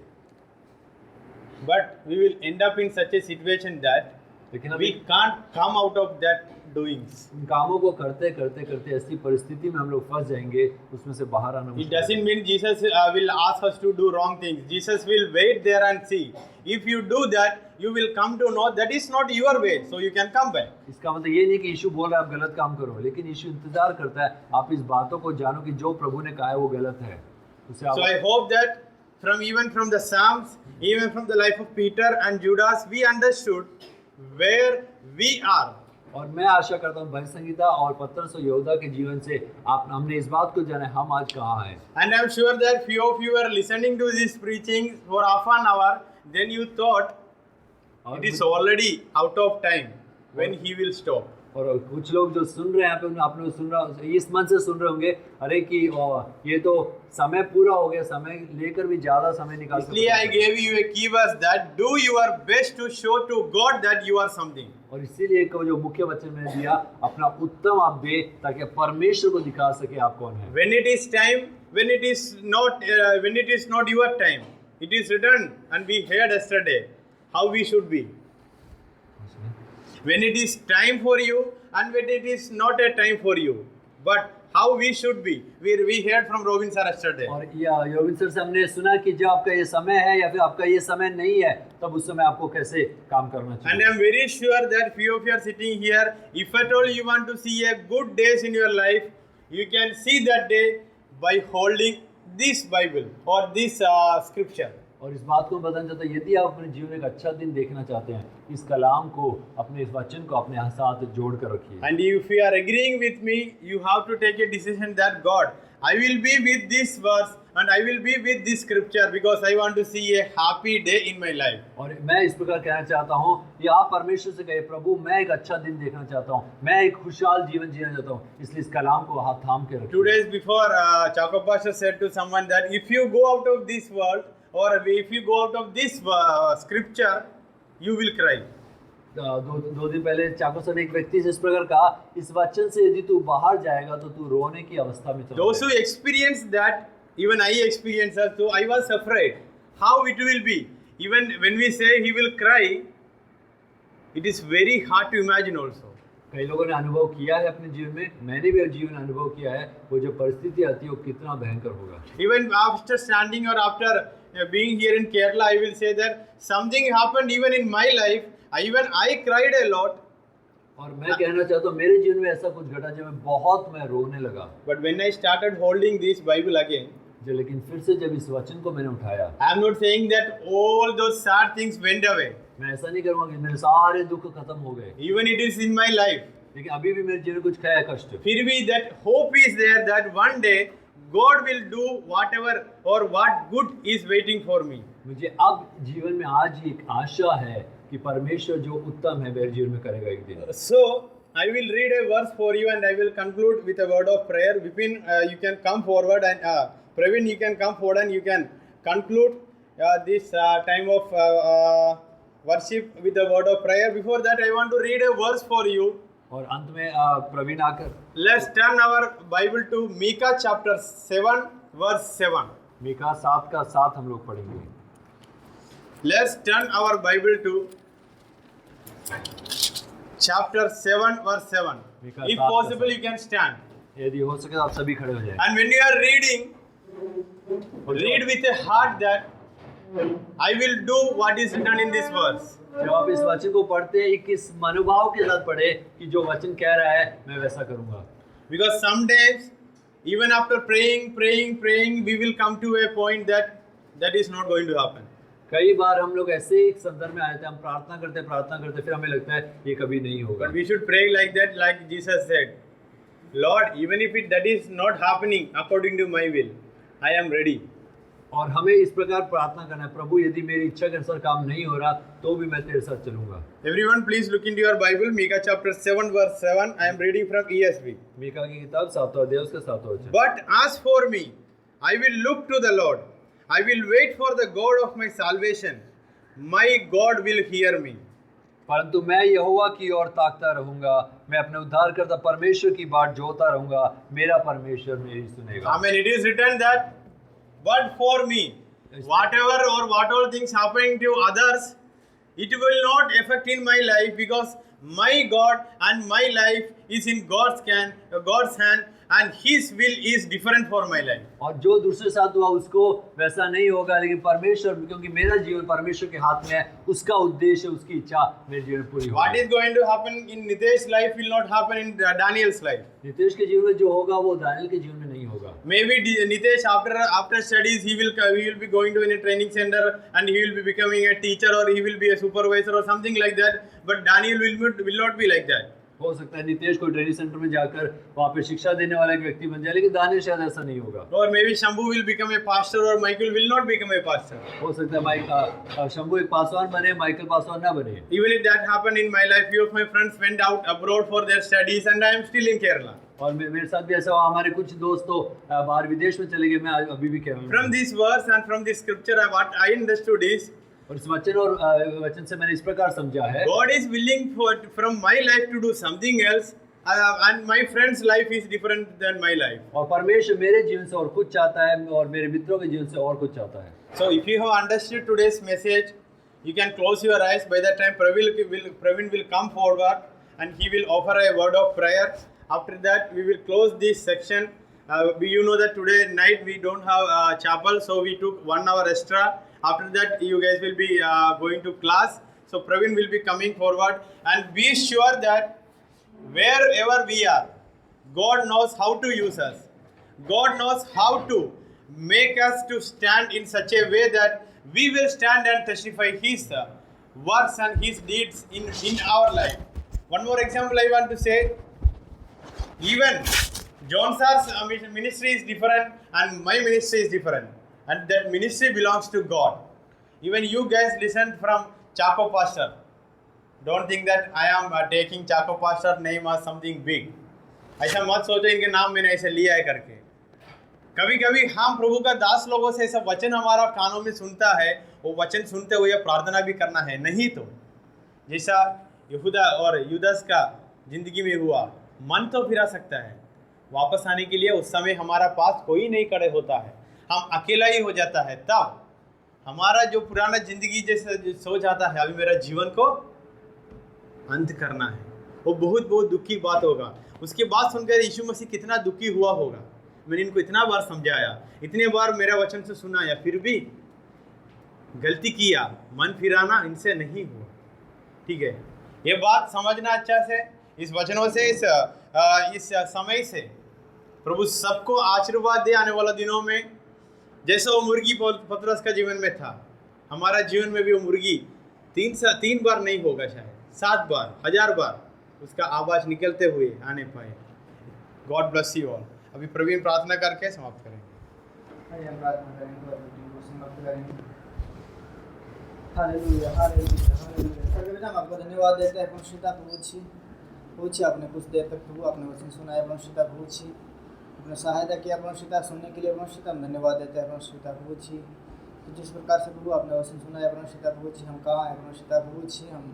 Speaker 1: But we will end up in such a situation that
Speaker 2: लेकिन अभी
Speaker 1: we can't come out of that doings.
Speaker 2: इन कामों को करते करते करते ऐसी परिस्थिति में हम लोग फंस जाएंगे उसमें से बाहर आना
Speaker 1: It
Speaker 2: मुश्किल
Speaker 1: doesn't
Speaker 2: है।
Speaker 1: mean Jesus will ask us to do wrong things. Jesus will wait there and see. If you do that, you will come to know that is not your way, so you can come back.
Speaker 2: इसका मतलब ये नहीं कि यीशु बोल रहा है आप गलत काम करो, लेकिन यीशु इंतजार करता है आप इस बातों को जानो कि जो प्रभु ने कहा है वो गलत है उसे
Speaker 1: So I
Speaker 2: आप
Speaker 1: hope that from the Psalms, even from the life of Peter and Judas, we understood where we are.
Speaker 2: और मैं आशा करता हूँ भजन संगीता और पतरस और यहूदा के जीवन से हमने इस बात को जाना है हम आज कहाँ हैं।
Speaker 1: And I'm sure that few of you are listening to this preaching for half an hour, then you thought
Speaker 2: और
Speaker 1: it is already out of time when he will stop.
Speaker 2: और कुछ लोग जो सुन रहे हैं यहाँ पे आप लोग सुन रहे इस मन से सुन रहे होंगे अरे कि ये तो समय पूरा हो गया समय लेकर भी ज्यादा समय निकाल
Speaker 1: इसलिए I gave you a key verse that do your best to show to God that you are something.
Speaker 2: और इसीलिए एक जो मुख्य वचन मैंने दिया अपना उत्तम आप दे ताकि परमेश्वर को दिखा सके आप कौन है।
Speaker 1: When it is time, when it is not your time, it is written and we heard yesterday how we should be. When it is time for you and when it is not a time for you, but how we should be. We heard from Robin sir yesterday.
Speaker 2: और योविन sir से हमने सुना कि जब आपका ये समय है या फिर आपका ये समय नहीं है तब उस समय आपको कैसे काम करना
Speaker 1: And
Speaker 2: चाहिए।
Speaker 1: I am very sure that few of you are sitting here, if at all you want to see a good days in your life, you can see that day by holding this Bible or this scripture.
Speaker 2: और इस बात को मैं बताना चाहता हूँ यदि आप अपने जीवन में एक अच्छा दिन देखना चाहते हैं इस कलाम को अपने इस वचन को अपने साथ जोड़ कर रखिए।
Speaker 1: And if you are agreeing with me, you have to take a decision that God, I will be with this verse and I will be with this scripture because I want to see a happy day in my life.
Speaker 2: और मैं इस प्रकार कहना चाहता हूँ कि आप परमेश्वर से कहिए प्रभु मैं एक अच्छा दिन देखना चाहता हूँ मैं एक खुशहाल जीवन जीना चाहता हूँ इसलिए इस कलाम को हाथ थाम के रखिए।
Speaker 1: 2 days before, Chaco Pastor said to someone that if you go out of this world or if you go out of this scripture, you will cry.
Speaker 2: दो दिन पहले चाको सर ने एक व्यक्ति से इस प्रकार कहा इस वचन से यदि तू बाहर जाएगा तो तू रोने की अवस्था में चला
Speaker 1: Those who experienced that, even I experienced that, so I was afraid how it will be. Even when we say he will cry, it is very hard to imagine also.
Speaker 2: कई लोगों ने अनुभव किया है अपने जीवन में मैंने भी जीवन अनुभव किया है वो जो परिस्थिति आती है वो कितना भयंकर होगा।
Speaker 1: Even after standing or after being here in Kerala, I will say that something happened even in my life. Even I cried a lot.
Speaker 2: और मैं कहना चाहता हूँ मेरे जीवन में ऐसा कुछ घटा जब मैं रोने लगा।
Speaker 1: But when I started holding this Bible again,
Speaker 2: लेकिन फिर से जब इस वचन को मैंने उठाया
Speaker 1: I am not saying that all those sad things went away.
Speaker 2: मैं ऐसा नहीं करूँगा कि मेरे सारे दुख खत्म हो गए
Speaker 1: Even it is in my life.
Speaker 2: लेकिन अभी भी मेरे जीवन में कुछ है कष्ट।
Speaker 1: फिर भी that hope is there that one day God will do whatever or what good is waiting for me.
Speaker 2: मुझे अब जीवन में आज ही एक आशा है कि परमेश्वर जो उत्तम है मेरे जीवन में करेगा एक दिन।
Speaker 1: So I will read a verse for you and I will conclude with a word of prayer. Vipin, you can come forward and Praveen, you can come forward and you can conclude this time of worship with a word of prayer. Before that, I want to read a verse for you
Speaker 2: और अंत में प्रवीण आकर
Speaker 1: Let's turn our Bible to Micah chapter 7 verse 7.
Speaker 2: Mika 7 का 7 हम लोग पढ़ेंगे।
Speaker 1: Let's turn our Bible to chapter 7 verse 7.
Speaker 2: Micah
Speaker 1: If
Speaker 2: 7 का
Speaker 1: possible
Speaker 2: 7.
Speaker 1: you can stand.
Speaker 2: यदि हो सके तो आप सभी खड़े हो जाएं।
Speaker 1: And when you are reading, read with a heart that I will do what is written in this verse.
Speaker 2: जब आप इस वचन को पढ़ते हैं किस मनोभाव के साथ पढ़े कि जो वचन कह रहा है मैं वैसा करूंगा।
Speaker 1: Because sometimes, even after praying, we will come to a point that is not going to happen.
Speaker 2: कई बार हम लोग ऐसे एक संदर्भ में आए थे, हम प्रार्थना करते फिर हमें लगता है ये कभी नहीं होगा।
Speaker 1: But we should pray like that, like Jesus said, Lord, even if that is not happening according to my will, I am ready.
Speaker 2: और हमें इस प्रकार प्रार्थना करना है, प्रभु यदि मेरी इच्छा के अनुसार काम नहीं हो रहा तो भी मैं तेरे साथ चलूंगा।
Speaker 1: Everyone, please look into your Bible, Micah chapter 7 verse 7. I am reading from ESV.
Speaker 2: Mika की किताब 7वां अध्याय उसका 7वां वचन।
Speaker 1: But as for me, I will look to the Lord. I will wait for the God of my salvation. My God will hear me.
Speaker 2: परंतु मैं यहोवा की ओर ताकता रहूंगा, मैं अपने उद्धारकर्ता परमेश्वर की बाट जोता रहूंगा, मेरा परमेश्वर मेरी सुनेगा।
Speaker 1: Amen. It is written that, but for me, whatever or what all things happening to others, it will not affect in my life, because my God and my life is in God's hand, and His will is different for my life.
Speaker 2: और जो दूसरे साथ हुआ उसको वैसा नहीं होगा, लेकिन परमेश्वर, क्योंकि मेरा जीवन परमेश्वर के हाथ में है, उसका उद्देश्य, उसकी इच्छा मेरे जीवन में पूरी होगी।
Speaker 1: What is going to happen in Nitesh's life will not happen in Daniel's life.
Speaker 2: Nitesh के जीवन में जो होगा वो दानियल के जीवन में नहीं होगा।
Speaker 1: Maybe Nitesh after studies he will be going to in a training center and he will be becoming a teacher, or he will be a supervisor or something like that. But Daniel will not be like that.
Speaker 2: हो सकता है नितेश को training centre में जाकर वहाँ पे शिक्षा देने वाला एक व्यक्ति बन जाए, लेकिन दानियल शायद ऐसा नहीं होगा।
Speaker 1: Or maybe Shambhu will become a pastor, or Michael will not become a pastor.
Speaker 2: हो सकता है शंभू एक पासवान बने, माइकल पासवान ना बने।
Speaker 1: Even if that happened in my life, few of my friends went out abroad for their studies, and I am still in Kerala.
Speaker 2: और मेरे साथ भी ऐसा हुआ, हमारे कुछ दोस्त तो बाहर विदेश में चले गए, मैं अभी भी केरल में।
Speaker 1: From this verse and from this scripture, what I understood is,
Speaker 2: और इस वचन और वचन से मैंने इस प्रकार समझा है,
Speaker 1: God is willing from my life to do something else, and my friend's life is different than my life.
Speaker 2: और परमेश्वर मेरे जीवन से और कुछ चाहता है और मेरे मित्रों के जीवन से और कुछ चाहता है।
Speaker 1: So if you have understood today's message, you can close your eyes. By that time, Praveen will come forward and he will offer a word of prayer. After that, we will close this section. You know that today night we don't have chapel, so we took 1 hour extra. After that, you guys will be going to class. So Praveen will be coming forward, and be sure that wherever we are, God knows how to use us. God knows how to make us to stand in such a way that we will stand and testify His works and His deeds in our life. One more example I want to say. Even John Sar's ministry is different and my ministry is different. And that ministry belongs to God. Even you guys listen from Chaco Pastor. Don't think that I am taking Chaco Pastor name as something big. ऐसा मत सोचो इनके नाम मैंने ऐसे लिया है करके। कभी कभी हम प्रभु का दास लोगों से ऐसा वचन हमारा कानों में सुनता है, वो वचन सुनते हुए प्रार्थना भी करना है, नहीं तो जैसा यहूदा और यूदास का जिंदगी में हुआ, मन तो फिरा सकता है, वापस आने के लिए उस समय हमारा पास कोई नहीं खड़े होता है, हम अकेला ही हो जाता है। तब हमारा जो पुराना जिंदगी जैसे सोच आता है अभी मेरा जीवन को अंत करना है, वो बहुत दुखी बात होगा। उसके बाद सुनकर यीशु मसीह कितना दुखी हुआ होगा। मैंने इनको इतना बार समझाया, इतने बार मेरा वचन से सुनाया, फिर भी गलती किया, मन फिराना इनसे नहीं हुआ। ठीक है, ये बात समझना अच्छा से, इस वचनों से, इस समय से प्रभु सबको आशीर्वाद दे आने वाला दिनों में। जैसे वो मुर्गी पतरस का जीवन में था, हमारा जीवन में भी वो मुर्गी 3 बार नहीं होगा, शायद 7 बार, 1000 बार उसका आवाज निकलते हुए आने पाए। God bless you all. अभी प्रवीण प्रार्थना करके समाप्त करेंगे।
Speaker 3: हम प्रार्थना करेंगे और मीटिंग को समाप्त करेंगे। Hallelujah hallelujah hallelujah. सर्वपिता हम आपको धन्यवाद देते हैं परमेश्वर प्रभु जी, आपने कुछ देर तक प्रभु अपने वचन सुनाया परमेश्वर प्रभु जी, अपने सहायता किया परमेश्वर सुनने के लिए परमेश्वर हम धन्यवाद देते हैं परमेश्वर प्रभु जी। जिस प्रकार से प्रभु आपने वचन सुनाया परमेश्वर प्रभु जी, हम कहाँ हैं परमेश्वर प्रभु जी, हम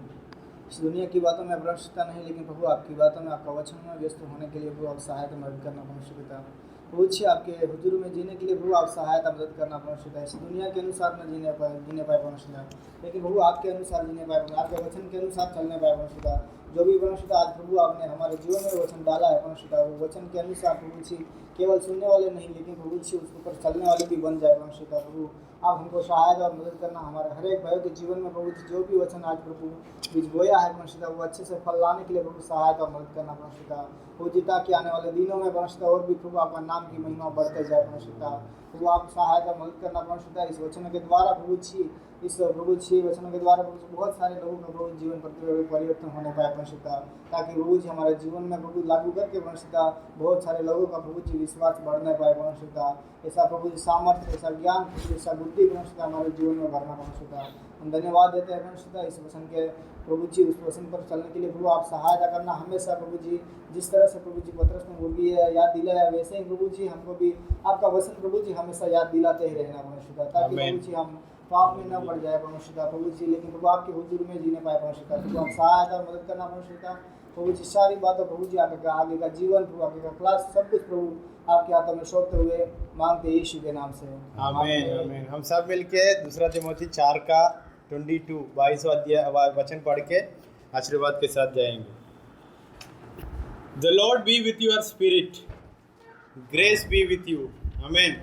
Speaker 4: इस दुनिया की बातों में भ्रष्टता नहीं, लेकिन प्रभु आपकी बातों में, आपका वचन में व्यस्त होने के लिए प्रभु आप सहायता मदद करना परमेश्वर पिता। प्रभु जी आपके हुजूर में जीने के लिए प्रभु आप सहायता मदद करना परमेश्वर पिता। इस दुनिया के अनुसार न जीने पाए परमेश्वर पिता, लेकिन प्रभु आपके अनुसार जीने पाए, आपके वचन के अनुसार चलने पाए परमेश्वर पिता। जो भी परमेश्वर पिता आज प्रभु आपने हमारे जीवन में वचन डाला है परमेश्वर पिता, वो वचन के अनुसार प्रभु जी केवल सुनने वाले नहीं, लेकिन प्रभु जी उसके ऊपर चलने वाले भी बन जाए परमेश्वर पिता। प्रभु आप हमको सहायता और मदद करना, हमारे हर एक भाइयों के जीवन में प्रभु जी जो भी वचन आज प्रभु बीज बोया है परमेश्वर पिता, वो अच्छे से फल लाने के लिए प्रभु सहायता और मदद करना परमेश्वर पिता। प्रभु जी ताकि आने वाले दिनों में परमेश्वर पिता और भी प्रभु आपका नाम की महिमा बढ़ते जाए परमेश्वर पिता। प्रभु आप सहायता और मदद करना परमेश्वर पिता। इस वचनों के द्वारा प्रभु जी, इस प्रभु जी वचनों के द्वारा प्रभु जी बहुत सारे लोगों का प्रभु जीवन परिवर्तन होने पाए परमेश्वर पिता, ताकि प्रभु जी हमारे जीवन में प्रभु लागू करके परमेश्वर पिता बहुत सारे लोगों का प्रभु जी विश्वास बढ़ने पाए परमेश्वर पिता। ऐसा प्रभु जी सामर्थ्य, ऐसा ज्ञान, ऐसा बुद्धि परमेश्वर पिता हमारे जीवन में भरना परमेश्वर पिता। हम धन्यवाद देते हैं परमेश्वर पिता इस वचन के प्रभु जी, उस वचन पर चलने के लिए प्रभु आप सहायता करना हमेशा प्रभु जी। जिस तरह से प्रभु जी पतरस ने वो भी याद दिलाया, वैसे ही प्रभु जी हमको भी आपका वचन प्रभु जी हमेशा याद दिलाते ही रहना परमेश्वर पिता, ताकि प्रभु जी हम पाप में न पड़ जाए परमेश्वर पिता प्रभु जी, लेकिन प्रभु आपके हुजूर में जीने पाए परमेश्वर पिता। प्रभु आप सहायता और मदद करना परमेश्वर पिता। प्रभु जी सारी बातों प्रभु जी आगे का जीवन, प्रभु आगे का क्लास, सब कुछ प्रभु आपके हाथों में सौंपते हुए मांगते यीशु के नाम से,
Speaker 1: आमीन आमीन। हम सब मिलके 2 तिमोथी 4:22 अध्याय वचन पढ़ के आशीर्वाद के साथ जाएंगे। The Lord be with your spirit. Grace be with you. Amen.